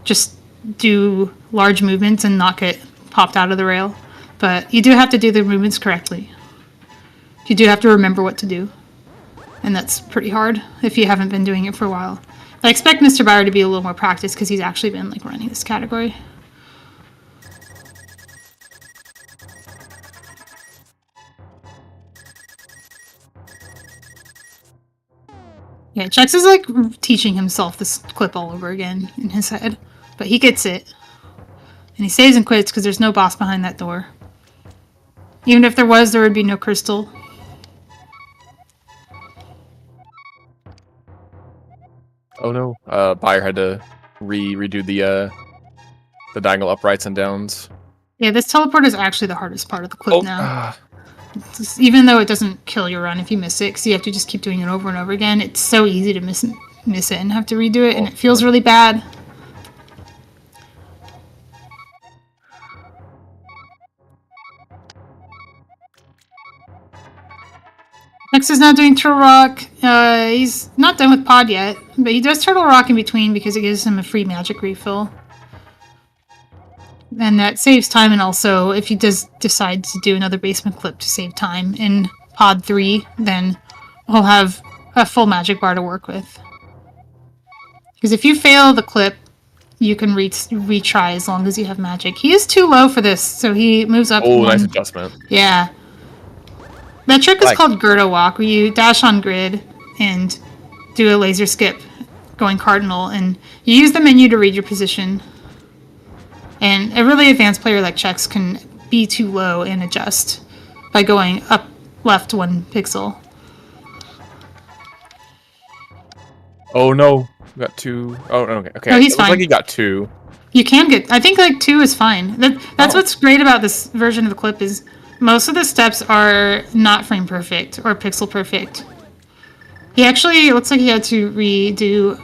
just do large movements and not get popped out of the rail. But you do have to do the movements correctly. You do have to remember what to do. And that's pretty hard if you haven't been doing it for a while. I expect Mr. Buyer to be a little more practiced because he's actually been running this category. Yeah, Chex is teaching himself this clip all over again in his head. But he gets it. And he saves and quits because there's no boss behind that door. Even if there was, there would be no crystal. Oh no. Buyer had to redo the diagonal uprights and downs. Yeah, this teleport is actually the hardest part of the clip now. Even though it doesn't kill your run if you miss it, because you have to just keep doing it over and over again. It's so easy to miss it and have to redo it, and it feels really bad. Next is now doing Turtle Rock. He's not done with Pod yet, but he does Turtle Rock in between because it gives him a free magic refill. And that saves time, and also, if he does decide to do another basement clip to save time in Pod 3, then he'll have a full magic bar to work with. Because if you fail the clip, you can retry as long as you have magic. He is too low for this, so he moves up. Oh, nice adjustment. Yeah. That trick is called Gerda Walk, where you dash on grid and do a laser skip going cardinal, and you use the menu to read your position. And a really advanced player like Chex can be too low and adjust by going up left 1 pixel. Oh no, we got 2. Oh, okay. Okay. No, he's it looks fine. like he got 2. You can get, I think 2 is fine. That's what's great about this version of the clip is most of the steps are not frame perfect or pixel perfect. He actually, it looks like he had to redo.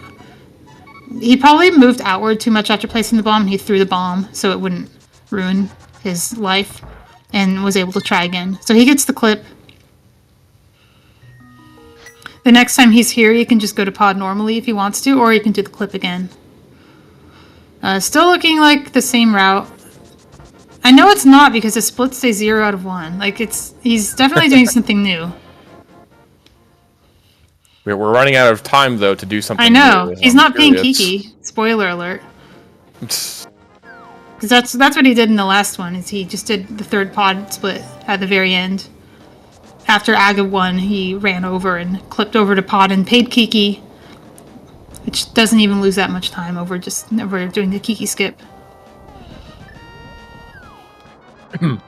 He probably moved outward too much after placing the bomb, and he threw the bomb so it wouldn't ruin his life and was able to try again. So he gets the clip. The next time he's here, he can just go to pod normally if he wants to, or he can do the clip again. Still looking like the same route. I know it's not because the split stays 0 out of 1. Like, he's definitely doing something new. We're running out of time, though, to do something I know. new. He's not being Kiki. Spoiler alert. Because that's what he did in the last one, is he just did the third pod split at the very end. After Aga won, he ran over and clipped over to pod and paid Kiki, which doesn't even lose that much time over doing the Kiki skip. All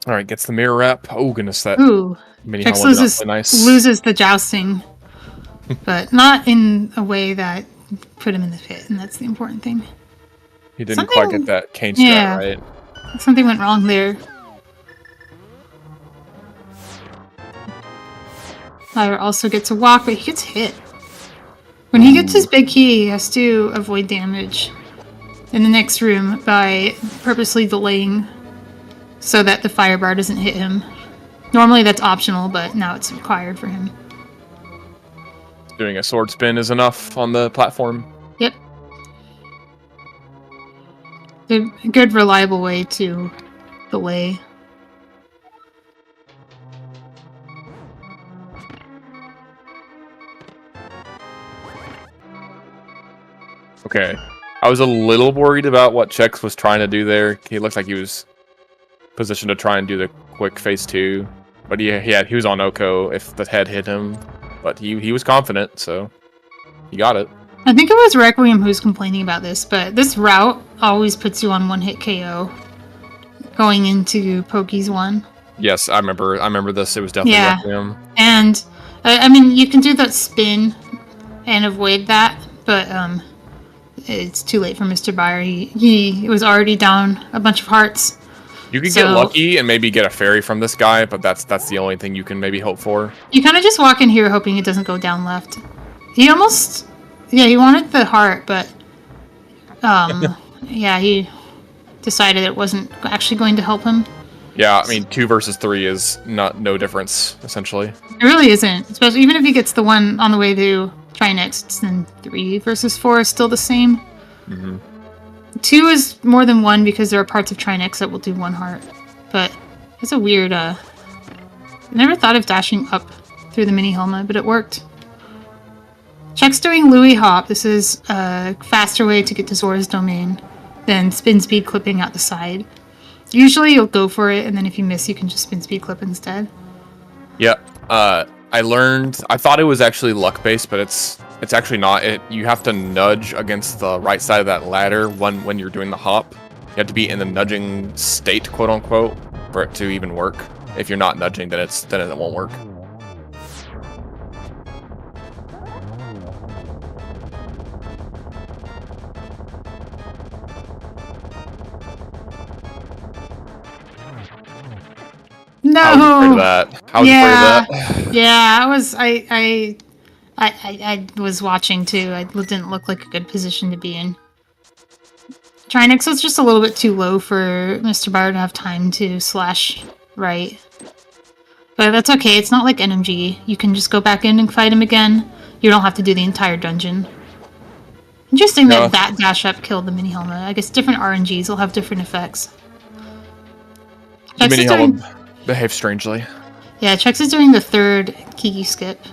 right, gets the mirror wrap. Oh goodness, that mini Chex helmet is nice. loses the jousting, but not in a way that put him in the pit, and that's the important thing. He didn't quite get that cane strat right. Something went wrong there. Lyra also gets a walk, but he gets hit. When he gets his big key, he has to avoid damage in the next room by purposely delaying so that the fire bar doesn't hit him. Normally that's optional, but now it's required for him. Doing a sword spin is enough on the platform. Yep. A good, reliable way to delay. Okay. I was a little worried about what Chex was trying to do there. He looked like he was positioned to try and do the quick phase 2. But he was on Oko if the head hit him. But he was confident, so he got it. I think it was Requiem who's complaining about this, but this route always puts you on one-hit KO going into Pokey's one. Yes, I remember this. It was definitely Requiem. And, I mean, you can do that spin and avoid that, but it's too late for Mr. Byer. He was already down a bunch of hearts. You could get lucky and maybe get a fairy from this guy, but that's the only thing you can maybe hope for. You kind of just walk in here hoping it doesn't go down left. He almost... Yeah, he wanted the heart, but... yeah, he decided it wasn't actually going to help him. Yeah, I mean, 2 versus 3 is no difference, essentially. It really isn't. Especially even if he gets the one on the way to try next, then 3 versus 4 is still the same. Mm-hmm. 2 is more than 1 because there are parts of Try Next that will do 1 heart. But it's a weird, I never thought of dashing up through the mini helmet, but it worked. Check's doing Louis Hop. This is a faster way to get to Zora's Domain than spin speed clipping out the side. Usually you'll go for it, and then if you miss, you can just spin speed clip instead. Yeah, I thought it was actually luck-based, but it's actually not. You have to nudge against the right side of that ladder when you're doing the hop. You have to be in the nudging state, quote-unquote, for it to even work. If you're not nudging, then it won't work. No. I was afraid of that. Yeah, I was watching too. It didn't look like a good position to be in. Trinix was just a little bit too low for Mr. Byer to have time to slash right. But that's okay, it's not like RMG. You can just go back in and fight him again. You don't have to do the entire dungeon. Interesting that dash up killed the mini helmet. I guess different RNGs will have different effects. The mini helmet behaves strangely. Yeah, Chex is doing the third Kiki skip.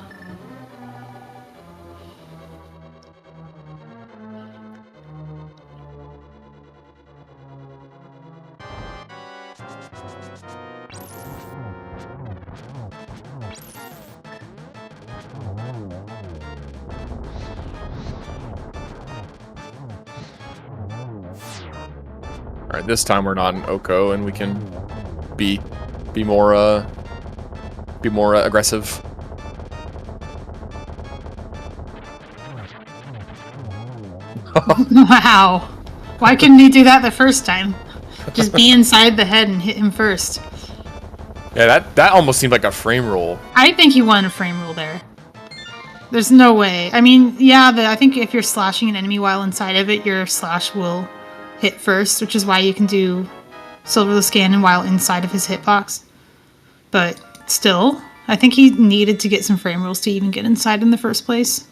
Alright, this time we're not in Oko and we can be more aggressive. Wow. Why couldn't he do that the first time? Just be inside the head and hit him first. Yeah, that almost seemed like a frame roll. I think he won a frame roll there. There's no way. I mean, yeah, I think if you're slashing an enemy while inside of it, your slash will hit first, which is why you can do Silver the Scan while inside of his hitbox. But still, I think he needed to get some frame rules to even get inside in the first place.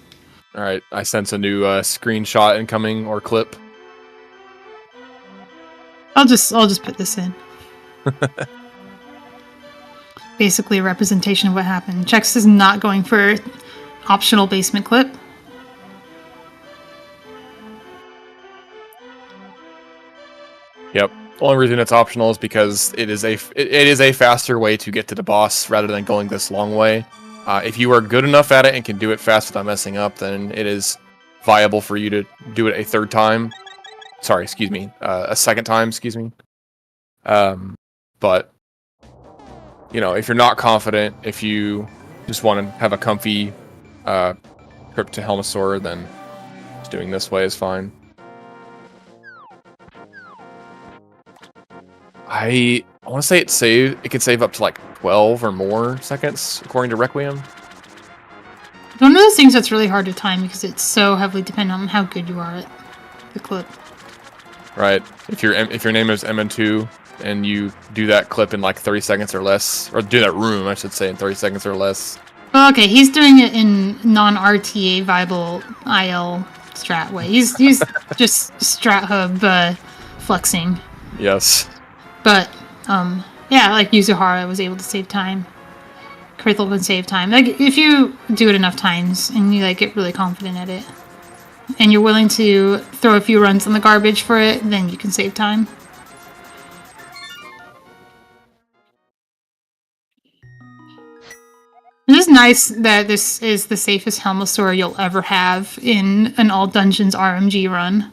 All right, I sense a new screenshot incoming or clip. I'll just put this in. Basically a representation of what happened. Chex is not going for optional basement clip. Yep. The only reason it's optional is because it is a faster way to get to the boss rather than going this long way. If you are good enough at it and can do it fast without messing up, then it is viable for you to do it a third time. Sorry, excuse me. A second time, excuse me. But, you know, if you're not confident, if you just want to have a comfy trip to Helmasaur, then just doing this way is fine. I want to say it could save up to like 12 or more seconds, according to Requiem. One of those things that's really hard to time because it's so heavily dependent on how good you are at the clip. Right. If your name is MN2 and you do that clip in like 30 seconds or less, or do that room, I should say, in 30 seconds or less. Well, okay, he's doing it in non-RTA viable IL strat way. He's just strat hub flexing. Yes. But yeah, like Yuzuhara was able to save time. Krithel can save time. Like if you do it enough times and you like get really confident at it, and you're willing to throw a few runs in the garbage for it, then you can save time. It is nice that this is the safest Helmasaur you'll ever have in an all dungeons RMG run.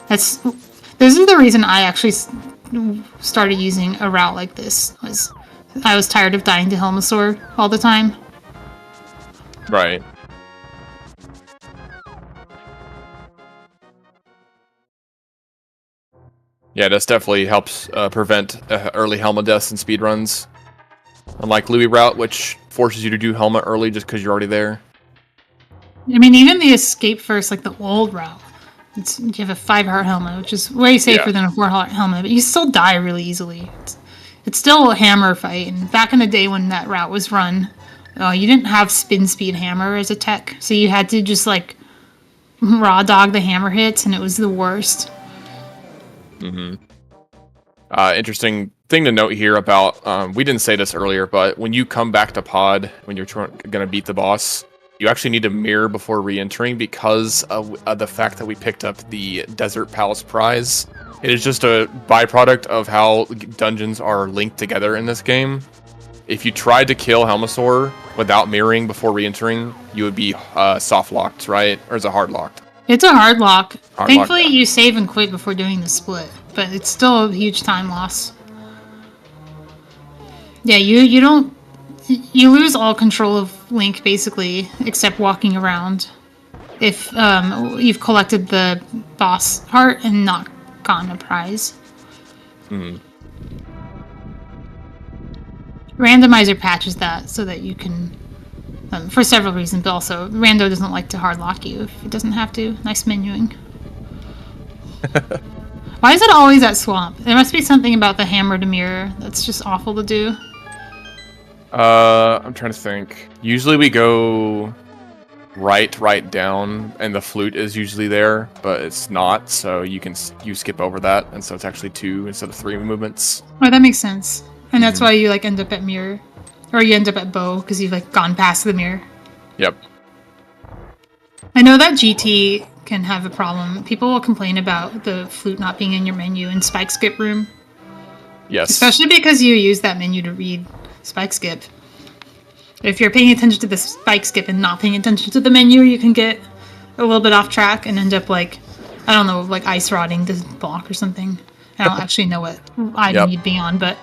This is the reason I actually started using a route like this. I was tired of dying to Helmasaur all the time. Right. Yeah, this definitely helps prevent early Helma deaths in speedruns. Unlike Louis route, which forces you to do Helma early just because you're already there. I mean, even the escape first, like the old route, you have a 5-heart Helma, which is way safer than a 4-heart Helma, but you still die really easily. It's still a hammer fight, and back in the day when that route was run, you didn't have spin speed hammer as a tech, so you had to just like raw dog the hammer hits, and it was the worst. Mm-hmm. Interesting thing to note here about, we didn't say this earlier, but when you come back to pod, when you're going to beat the boss, you actually need to mirror before re-entering because of the fact that we picked up the Desert Palace prize. It is just a byproduct of how dungeons are linked together in this game. If you tried to kill Helmasaur without mirroring before re-entering, you would be soft-locked, right? Or is it hard-locked? It's a hard lock. Thankfully, lock, you save and quit before doing the split, but it's still a huge time loss. Yeah, you lose all control of Link, basically, except walking around. If you've collected the boss heart and not gotten a prize. Mm-hmm. Randomizer patches that so that you can, for several reasons, but also Rando doesn't like to hard lock you if it doesn't have to. Nice menuing. Why is it always that swamp? There must be something about the hammer to mirror that's just awful to do. I'm trying to think. Usually we go right down, and the flute is usually there, but it's not, so you skip over that, and so it's actually 2 instead of 3 movements. Oh, that makes sense. And that's why you like end up at mirror. Or you end up at bow, because you've like gone past the mirror. Yep. I know that GT can have a problem. People will complain about the flute not being in your menu in Spike Skip Room. Yes. Especially because you use that menu to read Spike Skip. If you're paying attention to the Spike Skip and not paying attention to the menu, you can get a little bit off track and end up like, I don't know, like ice rodding the block or something. I don't actually know what item you'd be on, but...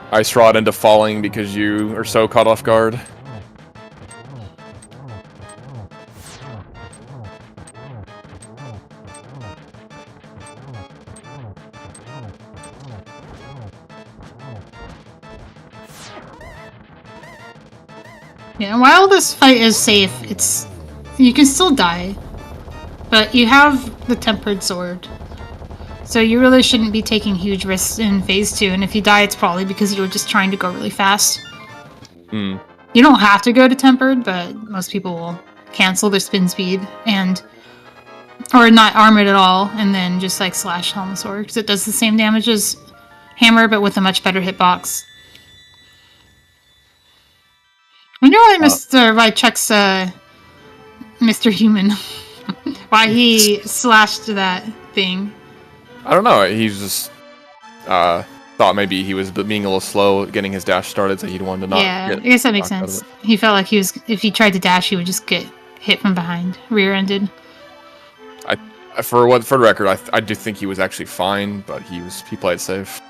Ice rod into falling because you are so caught off guard. Yeah, and while this fight is safe, you can still die. But you have the Tempered Sword. So you really shouldn't be taking huge risks in phase 2, and if you die, it's probably because you were just trying to go really fast. Hmm. You don't have to go to tempered, but most people will cancel their spin speed or not arm it at all, and then just like slash Helmosaur, because it does the same damage as Hammer, but with a much better hitbox. I wonder why Chuck's Mr. Human, why he slashed that thing. I don't know. He's just thought maybe he was being a little slow getting his dash started, so he'd wanted to not. Yeah, I guess that makes sense. He felt like if he tried to dash, he would just get hit from behind, rear-ended. For the record, I do think he was actually fine, but he played safe.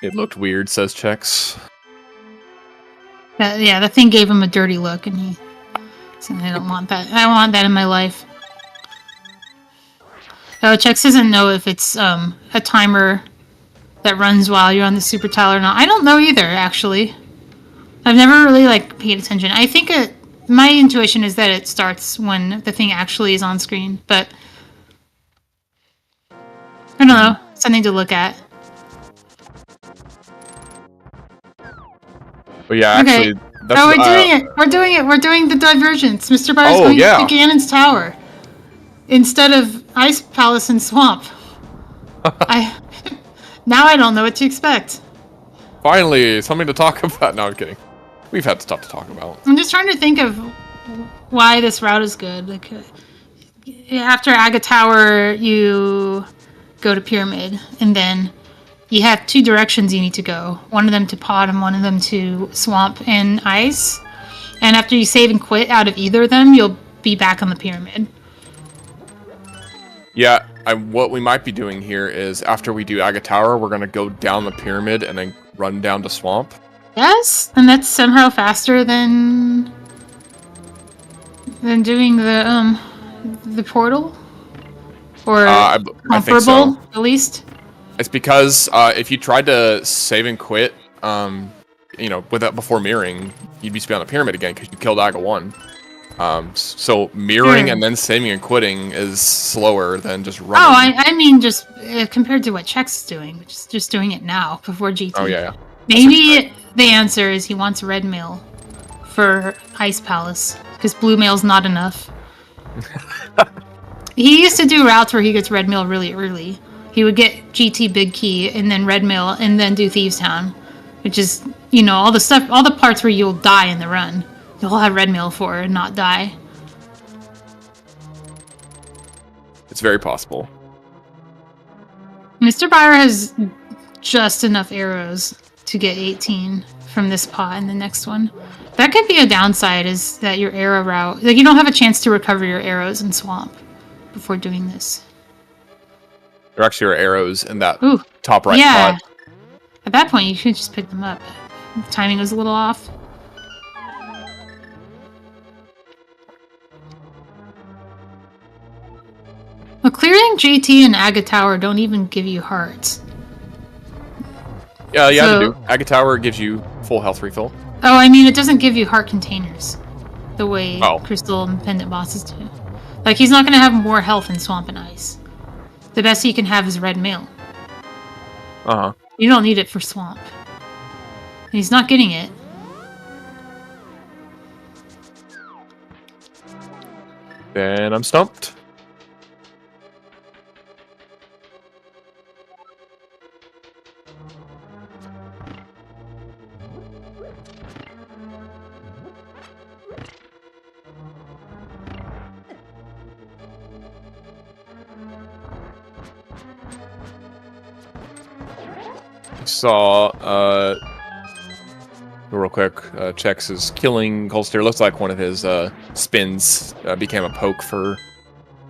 It looked weird, says Chex. Yeah, the thing gave him a dirty look, and he said, I don't want that. I don't want that in my life. Oh, Chex doesn't know if it's a timer that runs while you're on the super tile or not. I don't know either, actually. I've never really paid attention. I think my intuition is that it starts when the thing actually is on screen, but I don't know. Something to look at. But yeah, actually, okay. We're doing it. We're doing it. We're doing the divergence. Mr. Byers going to Ganon's Tower instead of Ice Palace and Swamp. Now I don't know what to expect. Finally, something to talk about. No, I'm kidding. We've had stuff to talk about. I'm just trying to think of why this route is good. After Aga Tower, you go to Pyramid, and then you have 2 directions you need to go. One of them to Pod and one of them to Swamp and Ice. And after you save and quit out of either of them, you'll be back on the Pyramid. Yeah, what we might be doing here is after we do Aga Tower, we're going to go down the Pyramid and then run down to Swamp. Yes, and that's somehow faster than doing the portal, or comparable I think so. At least. It's because if you tried to save and quit, before mirroring, you'd be spawning on the Pyramid again because you killed Aga 1. So mirroring and then saving and quitting is slower than just running. Oh, I mean just compared to what Chex is doing, which is just doing it now before GT. Oh yeah. Maybe the answer is he wants red mail for Ice Palace because blue mail's not enough. He used to do routes where he gets red mail really early. He would get GT Big Key and then red mail and then do Thieves Town, which is all the parts where you'll die in the run. You'll have red mail for and not die. It's very possible. Mr. Byer has just enough arrows to get 18 from this pot and the next one. That could be a downside, is that your arrow route, you don't have a chance to recover your arrows in Swamp before doing this. There actually are arrows in that top right pot. At that point, you should just pick them up. The timing was a little off. Well, clearing GT and Aga Tower don't even give you hearts. Yeah, they do. Aga Tower gives you full health refill. Oh, I mean, it doesn't give you heart containers the way Crystal and Pendant bosses do. He's not going to have more health in Swamp and Ice. The best he can have is red mail. Uh-huh. You don't need it for Swamp. And he's not getting it. Then I'm stumped. Saw real quick, Chex is killing Colster. Looks like one of his spins became a poke for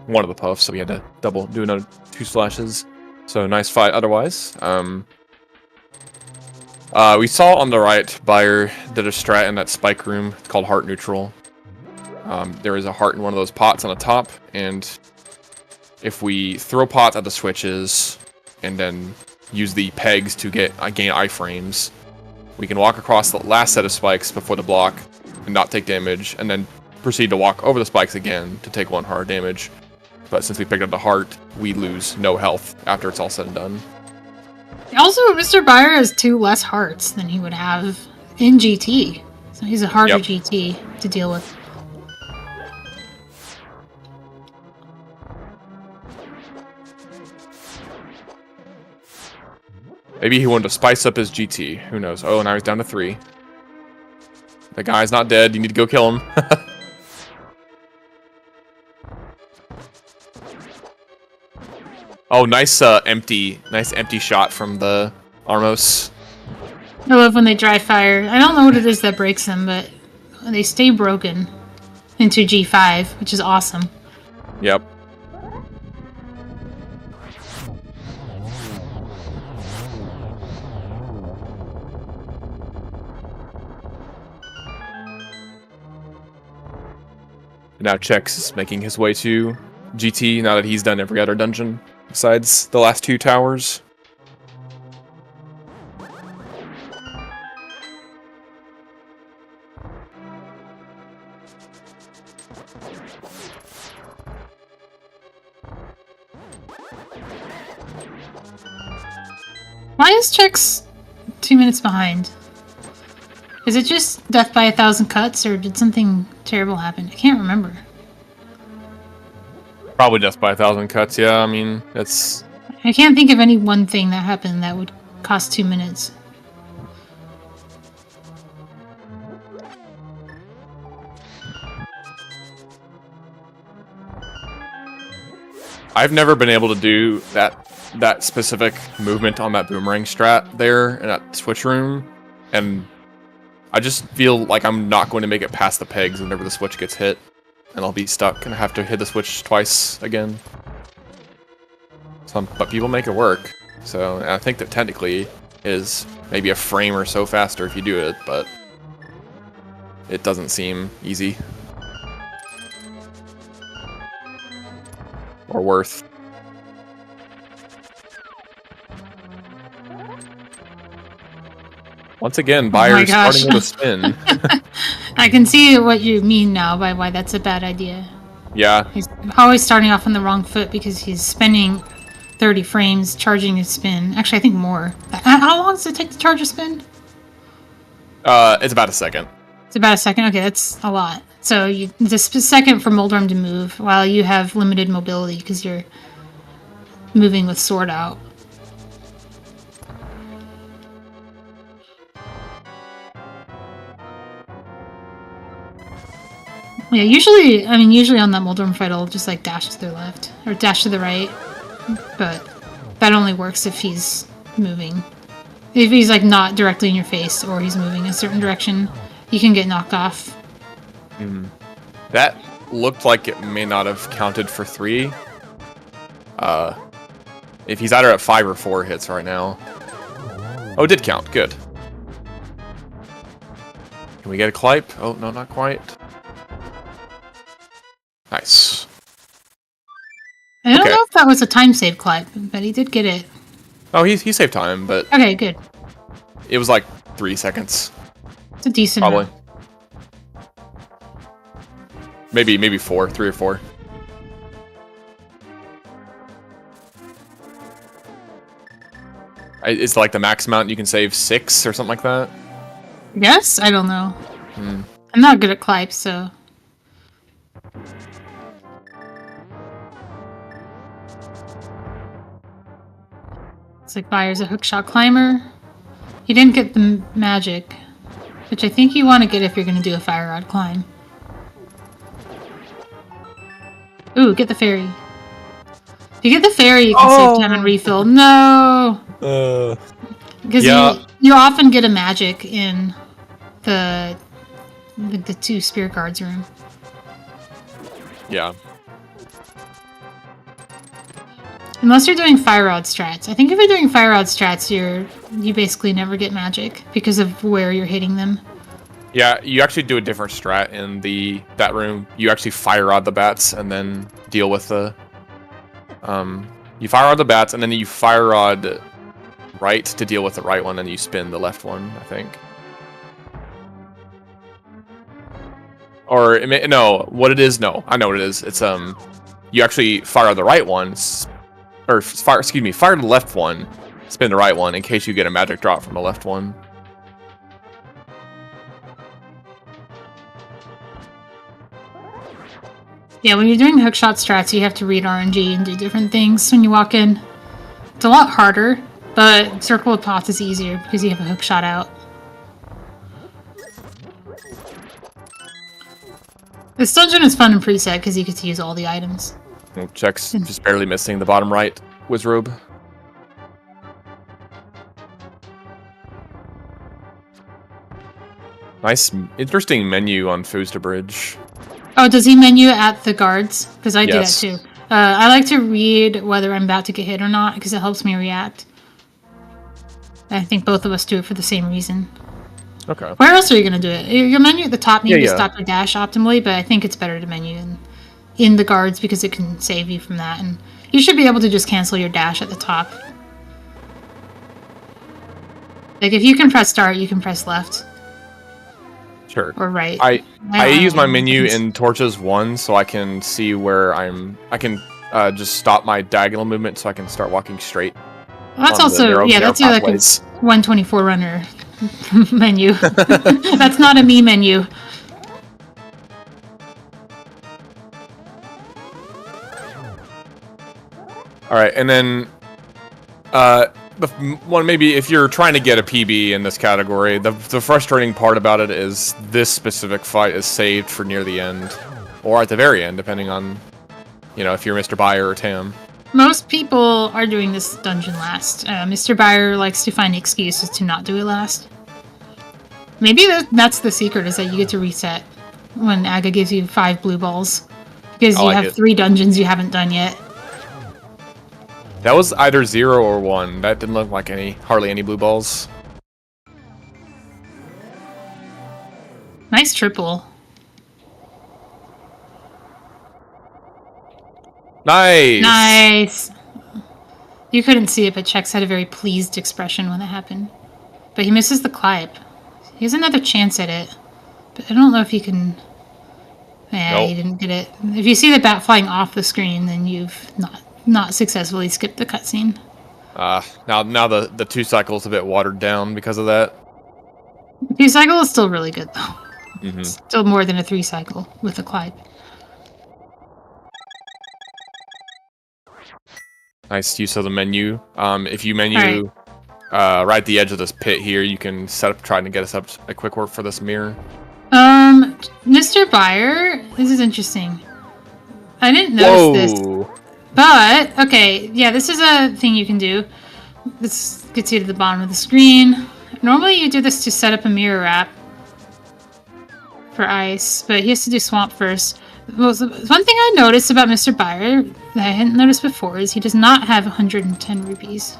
one of the puffs, so we had to do another 2 slashes. So nice fight otherwise. We saw on the right, Bayer did a strat in that spike room called Heart Neutral. There is a heart in one of those pots on the top, and if we throw pots at the switches and then use the pegs to gain iframes, we can walk across the last set of spikes before the block and not take damage, and then proceed to walk over the spikes again to take 1 hard damage. But since we picked up the heart, we lose no health after it's all said and done. Also, Mr. Byer has 2 less hearts than he would have in GT. So he's a harder GT to deal with. Maybe he wanted to spice up his GT. Who knows? Oh, now he's down to 3. The guy's not dead. You need to go kill him. Oh, nice empty shot from the Armos. I love when they dry fire. I don't know what it is that breaks them, but they stay broken into G5, which is awesome. Yep. Now Chex is making his way to GT now that he's done every other dungeon besides the last 2 towers. Why is Chex 2 minutes behind? Is it just death by 1,000 cuts, or did something terrible happen? I can't remember. Probably death by 1,000 cuts, yeah, I mean, that's... I can't think of any one thing that happened that would cost 2 minutes. I've never been able to do that specific movement on that boomerang strat there in that switch room, and I just feel like I'm not going to make it past the pegs whenever the switch gets hit, and I'll be stuck and have to hit the switch twice again. But people make it work, so I think that technically is maybe a frame or so faster if you do it, but it doesn't seem easy. Or worth. Once again, Byers starting with a spin. I can see what you mean now by why that's a bad idea. Yeah. He's always starting off on the wrong foot because he's spending 30 frames charging his spin. Actually, I think more. How long does it take to charge a spin? It's about a second. It's about a second? Okay, that's a lot. So it's a second for Moldrum to move while you have limited mobility because you're moving with sword out. Yeah, usually on that Moldrum fight, I'll just like dash to the left or dash to the right, but that only works if he's moving. If he's like not directly in your face or he's moving a certain direction, you can get knocked off. That looked like it may not have counted for 3. If he's either at 5 or 4 hits right now. Oh, it did count. Good. Can we get a Clipe? Oh, no, not quite. Nice. I don't know if that was a time save Clipe, but he did get it. Oh, he saved time, but... Okay, good. It was like 3 seconds. It's a decent Probably. run. Maybe 4, 3 or 4. It's like the max amount you can save 6 or something like that. Yes? I don't know. I'm not good at Clipe, so... It's like Byers a hookshot climber. He didn't get the magic, which I think you want to get if you're going to do a fire rod climb. Ooh, get the fairy. If you get the fairy, you can save time and refill. No! Because you often get a magic in the 2 spirit guards room. Yeah. Unless you're doing fire rod strats. I think if you're doing fire rod strats, you basically never get magic because of where you're hitting them. Yeah, you actually do a different strat in that room. You actually fire rod the bats and then deal with the... you fire rod the bats and then you fire rod right to deal with the right one and you spin the left one, I think. Or, no, what it is, no. I know what it is. It's, you actually fire the right one, fire the left one, spin the right one in case you get a magic drop from the left one. Yeah, when you're doing hookshot strats, you have to read RNG and do different things when you walk in. It's a lot harder, but Circle of Pots is easier because you have a hookshot out. This dungeon is fun and preset because you get to use all the items. Check's just barely missing the bottom right Wizrobe. Nice, interesting menu on Fooster Bridge. Oh, does he menu at the guards? Because I do that Yes. too. I like to read whether I'm about to get hit or not because it helps me react. I think both of us do it for the same reason. Okay. Where else are you going to do it? Your menu at the top, you need to Yeah. stop your dash optimally, but I think it's better to menu in the guards because it can save you from that. And you should be able to just cancel your dash at the top. Like if you can press start, you can press left Sure. or right. I don't use know my menu things. in Torches 1 so I can see where I can just stop my diagonal movement so I can start walking straight. Well, that's on the also, narrow that's like a pathways. 124 runner menu. That's not a me menu. All right, and then the one maybe if you're trying to get a PB in this category, the frustrating part about it is this specific fight is saved for near the end, or at the very end, depending on, if you're Mr. Buyer or Tam. Most people are doing this dungeon last. Mr. Buyer likes to find excuses to not do it last. Maybe that's the secret, is that you get to reset when Aga gives you 5 blue balls. Because I you like have it. 3 dungeons you haven't done yet. That was either 0 or 1. That didn't look like hardly any blue balls. Nice triple. Nice. Nice! You couldn't see it, but Chex had a very pleased expression when it happened. But he misses the Clipe. He has another chance at it. But I don't know if he can... Yeah, Nope. he didn't get it. If you see the bat flying off the screen, then you've not successfully skipped the cutscene. Now the 2 cycle's a bit watered down because of that. The 2 cycle is still really good, though. Mm-hmm. Still more than a 3 cycle with a Clipe. Nice use of the menu. If you menu right at the edge of this pit here, you can set up trying to get us up a quick work for this mirror. Mr. Buyer, this is interesting. I didn't notice this. But, okay, yeah, this is a thing you can do. This gets you to the bottom of the screen. Normally you do this to set up a mirror wrap for ice, but he has to do swamp first. Well, one thing I noticed about Mr. Buyer that I hadn't noticed before is he does not have 110 rupees.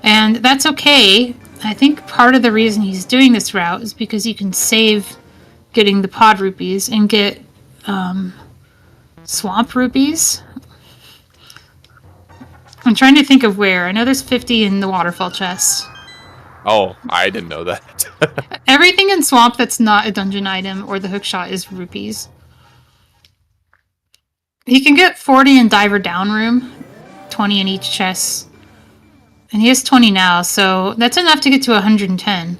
And that's okay. I think part of the reason he's doing this route is because you can save getting the pod rupees and get swamp rupees. I'm trying to think of where. I know there's 50 in the waterfall chest. Oh, I didn't know that. Everything in swamp that's not a dungeon item or the hookshot is rupees. He can get 40 in diver down room, 20 in each chest. And he has 20 now, so that's enough to get to 110.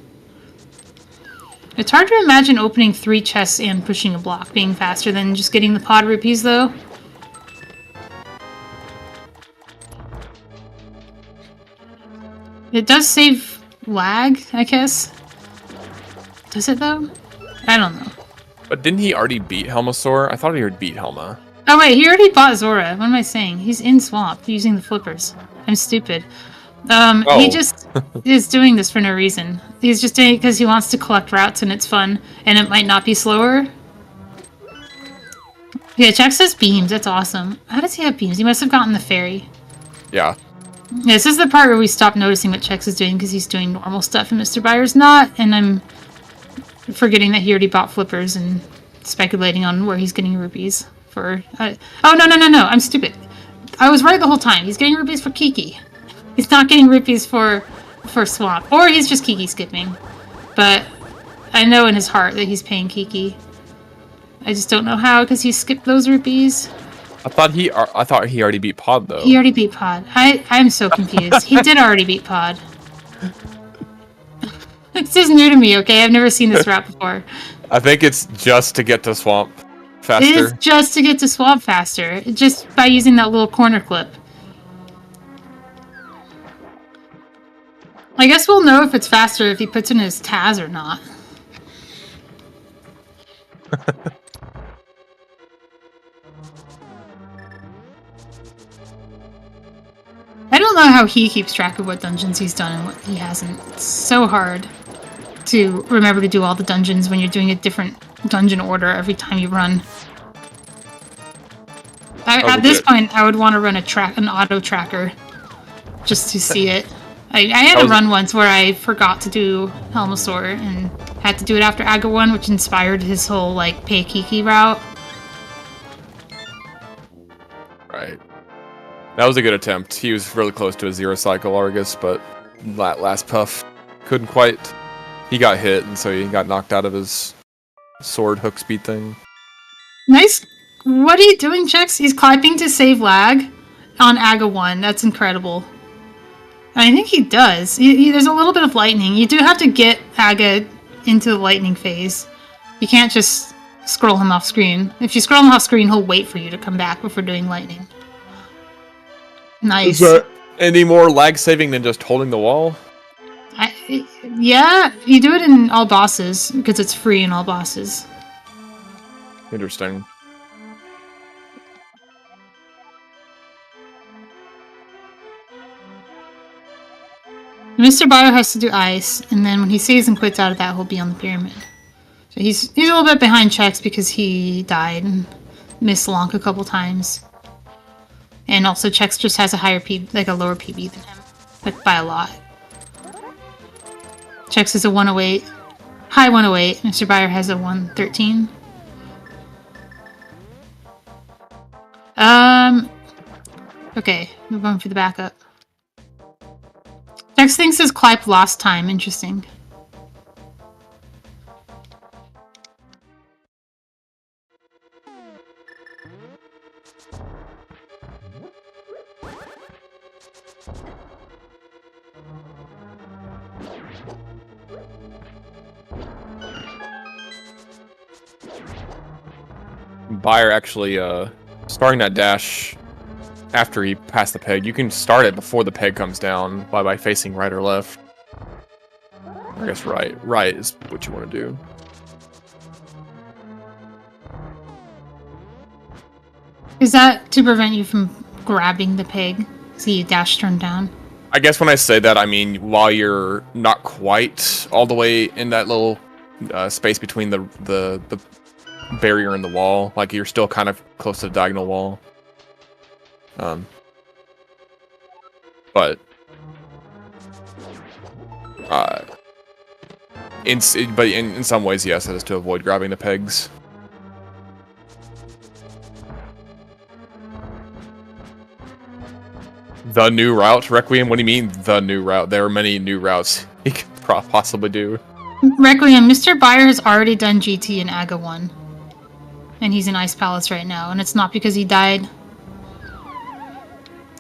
It's hard to imagine opening 3 chests and pushing a block being faster than just getting the pod rupees, though. It does save lag, I guess. Does it, though? I don't know. But didn't he already beat Helmasaur? I thought he already beat Helma. Oh, wait, he already bought Zora. What am I saying? He's in Swamp using the flippers. I'm stupid. He just is doing this for no reason. He's just doing it because he wants to collect routes and it's fun, and it might not be slower. Yeah, Chex says beams. That's awesome. How does he have beams? He must have gotten the fairy. Yeah. Yeah, this is the part where we stop noticing what Chex is doing because he's doing normal stuff and Mr. Byer's not, and I'm forgetting that he already bought flippers and speculating on where he's getting rupees for... oh, no, I'm stupid. I was right the whole time. He's getting rupees for Kiki. He's not getting rupees for Swamp. Or he's just Kiki skipping. But I know in his heart that he's paying Kiki. I just don't know how, because he skipped those rupees. I thought he already beat Pod though. He already beat Pod. I'm so confused. He did already beat Pod. This is new to me, okay? I've never seen this route before. I think it's just to get to Swamp faster. It is just to get to Swamp faster, just by using that little corner clip. I guess we'll know if it's faster if he puts in his Taz or not. I don't know how he keeps track of what dungeons he's done and what he hasn't. It's so hard to remember to do all the dungeons when you're doing a different dungeon order every time you run. At this point, I would want to run an auto tracker just to see it. I had a run once where I forgot to do Helmasaur and had to do it after Aga 1, which inspired his whole, like, Paikiki route. Right. That was a good attempt. He was really close to a 0 cycle Argus, but that last puff couldn't quite. He got hit, and so he got knocked out of his sword hook speed thing. Nice. What are you doing, Chex? He's clapping to save lag on Aga 1. That's incredible. I think he does. There's a little bit of lightning. You do have to get Aga into the lightning phase. You can't just scroll him off screen. If you scroll him off screen, he'll wait for you to come back before doing lightning. Nice. Is there any more lag saving than just holding the wall? Yeah, you do it in all bosses, because it's free in all bosses. Interesting. Mr. Bio has to do ice, and then when he saves and quits out of that, he'll be on the pyramid. So he's a little bit behind Chex because he died and missed Lonk a couple times. And also Chex just has a higher a lower PB than him, like by a lot. Chex is a 108, high 108. Mr. Bio has a 113. Okay, we're going for the backup. Chex thinks his Clipe lost time. Interesting. Bayer actually starting that dash after he passed the peg. You can start it before the peg comes down by facing right or left. I guess right. Right is what you want to do. Is that to prevent you from grabbing the peg? See you dash turn down? I guess when I say that, I mean while you're not quite all the way in that little space between the barrier and the wall, like you're still kind of close to the diagonal wall. But in some ways, yes, it is to avoid grabbing the pegs. The new route, Requiem? What do you mean, the new route? There are many new routes you could possibly do. Requiem, Mr. Bayer has already done GT in Aga 1. And he's in Ice Palace right now, and it's not because he died.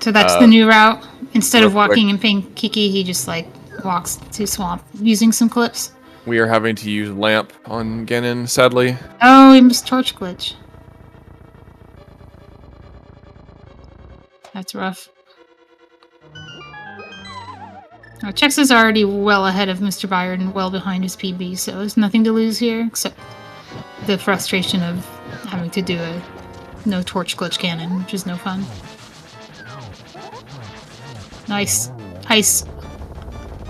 So that's the new route. Instead of walking in Paikiki, he just, like, walks to Swamp using some clips. We are having to use Lamp on Ganon, sadly. Oh, he missed Torch Glitch. That's rough. Oh, Chex is already well ahead of Mr. Bayer and well behind his PB, so there's nothing to lose here, except the frustration of having to do a no Torch Glitch Ganon, which is no fun. Nice. Ice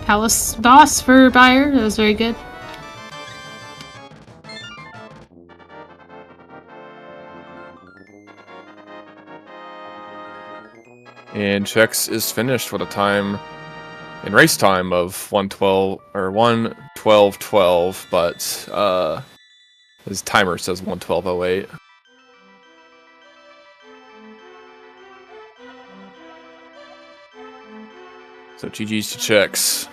Palace boss for Bayer. That was very good. And Chex is finished with a time in race time of 1:12 or 1:12:12, but his timer says 1:12:08. So GG's to Chex.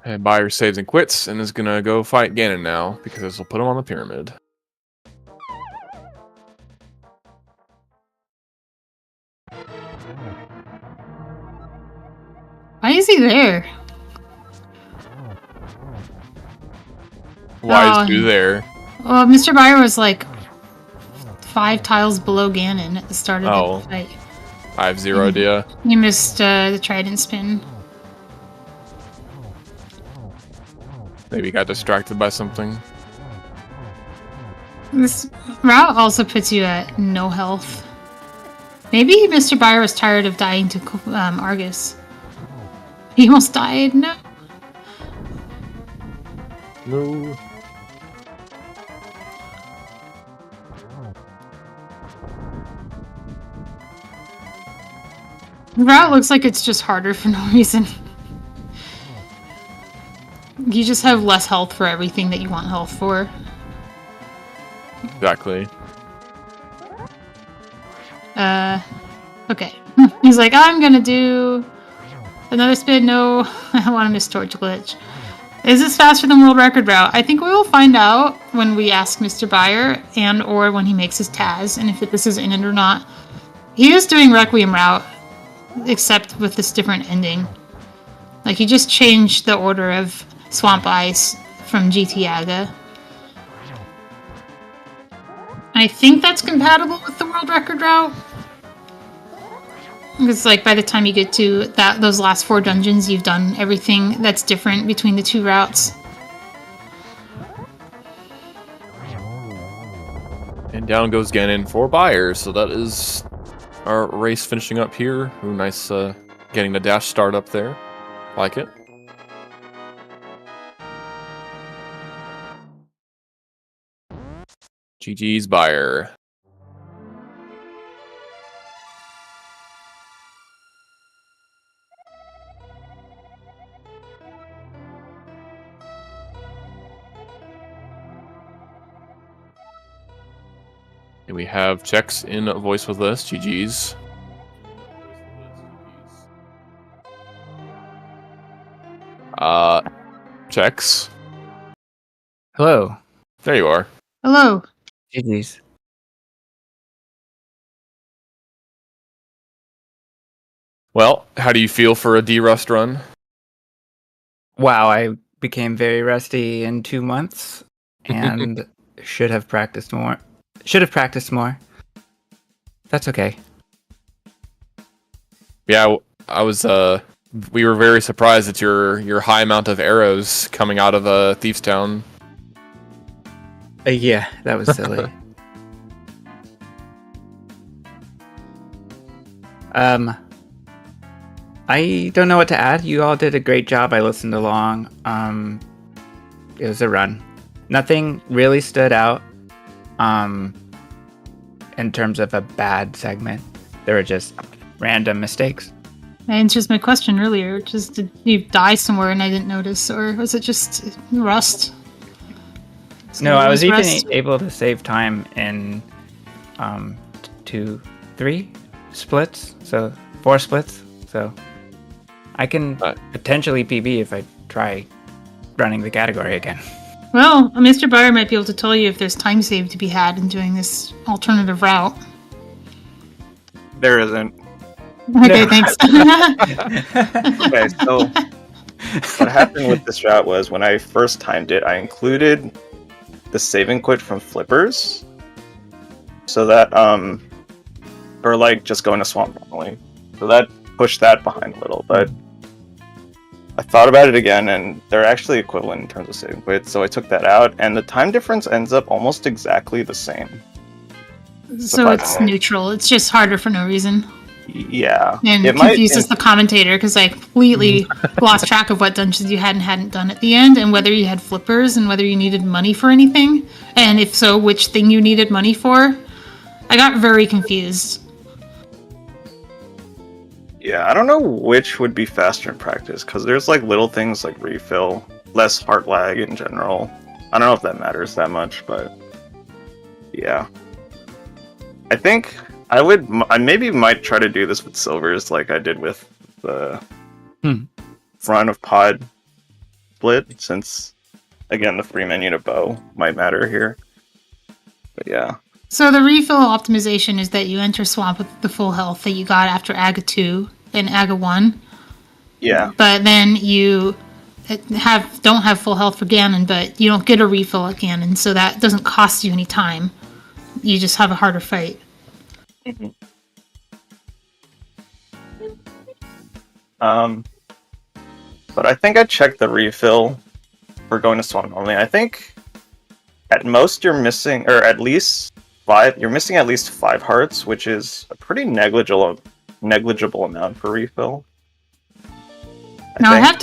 And Buyer saves and quits and is gonna go fight Ganon now because this will put him on the pyramid. Why is he there? Why is you there? Well, Mr. Buyer was like 5 tiles below Ganon at the start of the fight. I have zero idea. He missed the trident spin. Maybe he got distracted by something. This route also puts you at no health. Maybe Mr. Buyer was tired of dying to Argus. He almost died. No. No. The route looks like it's just harder for no reason. You just have less health for everything that you want health for. Exactly. Okay. He's like, I'm gonna do another spin. No, I want to miss torch glitch. Is this faster than world record route? I think we will find out when we ask Mr. Buyer and or when he makes his Taz and if this is in it or not. He is doing Requiem route, except with this different ending. Like, he just changed the order of Swamp Ice from GT Aga. I think that's compatible with the world record route. Because, like, by the time you get to those last 4 dungeons, you've done everything that's different between the 2 routes. And down goes Ganon for Buyer, so that is our race finishing up here. Ooh, nice getting the dash start up there. Like it. GG's Buyer. And we have Checks in voice with us. GG's. Checks. Hello. There you are. Hello. GG's. Well, how do you feel for a D-Rust run? Wow, I became very rusty in 2 months and should have practiced more. That's okay. Yeah, I was. We were very surprised at your high amount of arrows coming out of Thieves Town. Yeah, that was silly. I don't know what to add. You all did a great job. I listened along. It was a run. Nothing really stood out. In terms of a bad segment, there were just random mistakes. That answers my question earlier, which is, did you die somewhere and I didn't notice, or was it just rust? No, I was even rust. able to save time in 3 splits, so 4 splits. So I can potentially PB if I try running the category again. Well, Mr. Buyer might be able to tell you if there's time save to be had in doing this alternative route. There isn't. Okay, thanks. Okay, so what happened with this route was when I first timed it, I included the save and quit from flippers, so that or like just going to swamp normally. So that pushed that behind a little, but I thought about it again, and they're actually equivalent in terms of save and quit. So I took that out, and the time difference ends up almost exactly the same. So it's neutral. It's just harder for no reason. Yeah, And it confuses the commentator because I completely lost track of what dungeons you hadn't done at the end, and whether you had flippers, and whether you needed money for anything, and if so, which thing you needed money for. I got very confused. Yeah, I don't know which would be faster in practice, because there's like little things like refill, less heart lag in general. I don't know if that matters that much, but yeah. I think I maybe might try to do this with silvers like I did with the front of pod split, since again the free menu to bow might matter here. But yeah. So the refill optimization is that you enter swamp with the full health that you got after AGA 2 and AGA 1. Yeah. But then you don't have full health for Ganon, but you don't get a refill at Ganon, so that doesn't cost you any time. You just have a harder fight. But I think I checked the refill for going to swamp only. I think at most you're missing, or at least 5. You're missing at least 5 hearts, which is a pretty negligible amount for refill. I have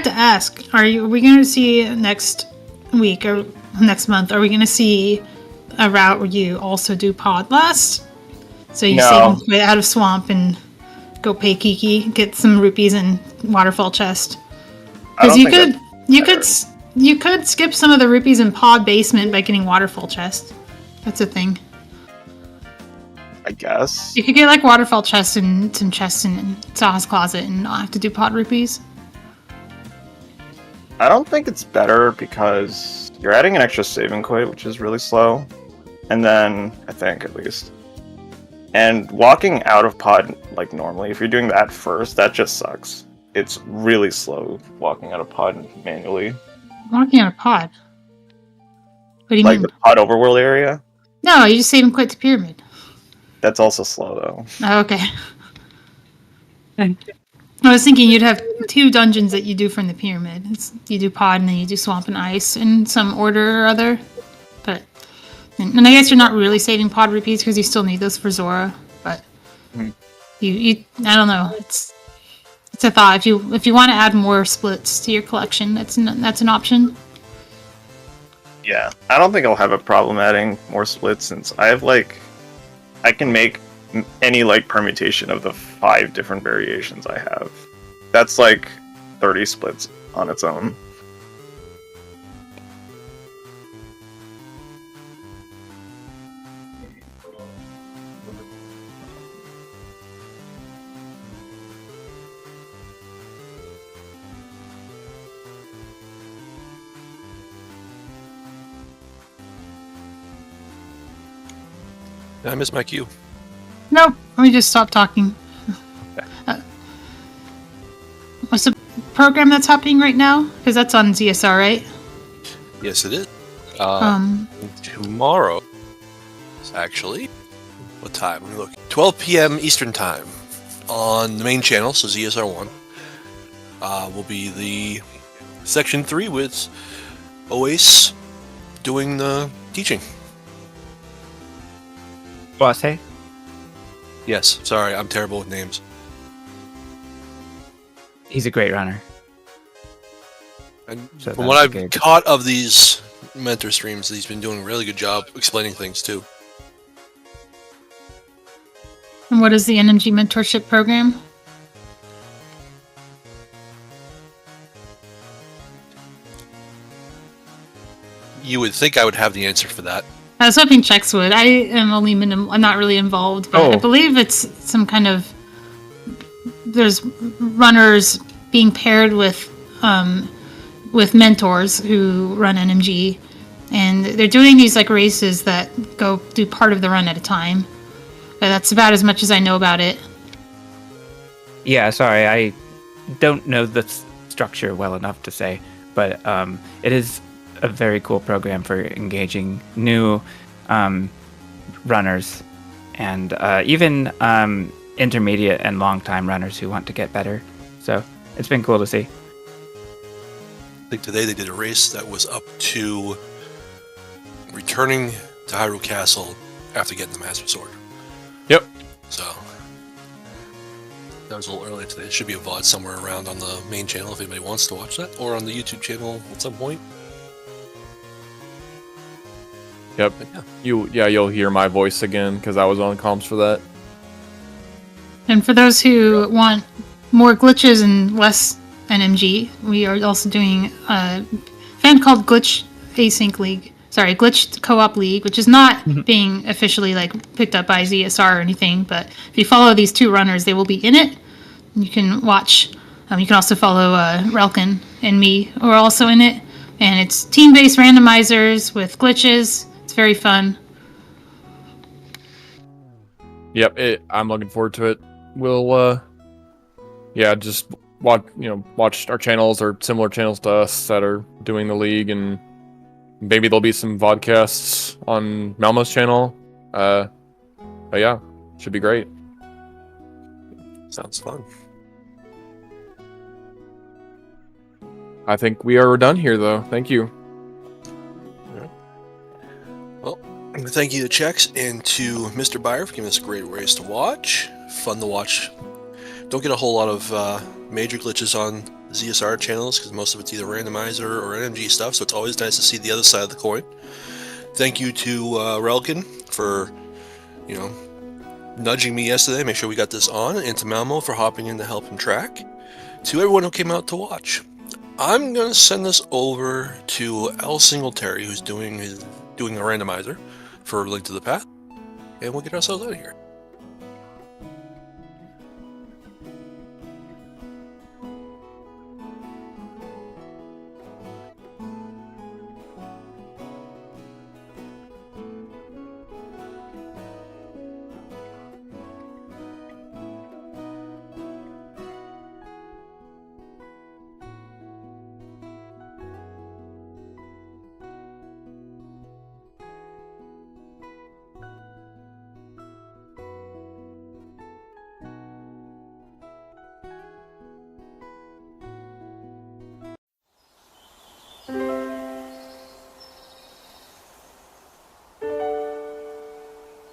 to ask: are we going to see next week or next month? Are we going to see a route where you also do pod blast? So you save them out of swamp and go pay Kiki, get some rupees and waterfall chest. Because you could skip some of the rupees in pod basement by getting waterfall chest. That's a thing. I guess You could get like waterfall chest and some chests in Saha's closet and not have to do pod rupees. I don't think it's better because you're adding an extra saving quit, which is really slow. And then, I think at least. And walking out of pod like normally, if you're doing that first, that just sucks. It's really slow walking out of pod manually. Walking out of pod? What do you Like mean? the pod overworld area? No, you just save and quit to pyramid. That's also slow though. Oh, okay. I was thinking you'd have 2 dungeons that you do from the pyramid. You do pod and then you do swamp and ice in some order or other. But and I guess you're not really saving pod rupees because you still need those for Zora. But you I don't know. It's a thought. If you want to add more splits to your collection, that's an option. Yeah, I don't think I'll have a problem adding more splits since I can make any permutation of the 5 different variations I have. That's 30 splits on its own. Did I miss my cue? Nope. Let me just stop talking. What's the program that's happening right now? Because that's on ZSR, right? Yes, it is. Tomorrow, actually, what time? Let me look. 12 p.m. Eastern Time on the main channel, so ZSR1, will be the Section 3 with Oasis doing the teaching. Bosse? Yes, sorry, I'm terrible with names. He's a great runner. And So from what I've good. caught of these mentor streams, he's been doing a really good job explaining things too. And what is the NMG mentorship program? You would think I would have the answer for that. I was hoping Chex would. I am only I'm not really involved, but I believe it's some kind of there's runners being paired with mentors who run NMG, and they're doing these races that go do part of the run at a time. But that's about as much as I know about it. Yeah, sorry, I don't know the structure well enough to say, but it is a very cool program for engaging new runners and even intermediate and long-time runners who want to get better. So it's been cool to see. I think today they did a race that was up to returning to Hyrule Castle after getting the Master Sword. Yep. So that was a little earlier today. It should be a VOD somewhere around on the main channel if anybody wants to watch that, or on the YouTube channel at some point. Yep. But yeah. You'll hear my voice again because I was on comms for that. And for those who want more glitches and less NMG, we are also doing a fan called Glitch Async League. Sorry, Glitch Co-op League, which is not being officially picked up by ZSR or anything, but if you follow these 2 runners, they will be in it. You can watch You can also follow Relkin and me. We're also in it. And it's team-based randomizers with glitches. It's very fun. Yep, I'm looking forward to it. We'll, just watch our channels or similar channels to us that are doing the league, and maybe there'll be some vodcasts on Malmo's channel. But yeah, should be great. Sounds fun. I think we are done here, though. Thank you. Well, thank you to Chex and to Mr. Byer for giving us a great race to watch. Fun to watch. Don't get a whole lot of major glitches on ZSR channels because most of it's either randomizer or RMG stuff, so it's always nice to see the other side of the coin. Thank you to Relkin for, nudging me yesterday, make sure we got this on, and to Malmo for hopping in to help him track. To everyone who came out to watch. I'm going to send this over to L. Singletary, who's doing a randomizer for Link to the Path, and we'll get ourselves out of here.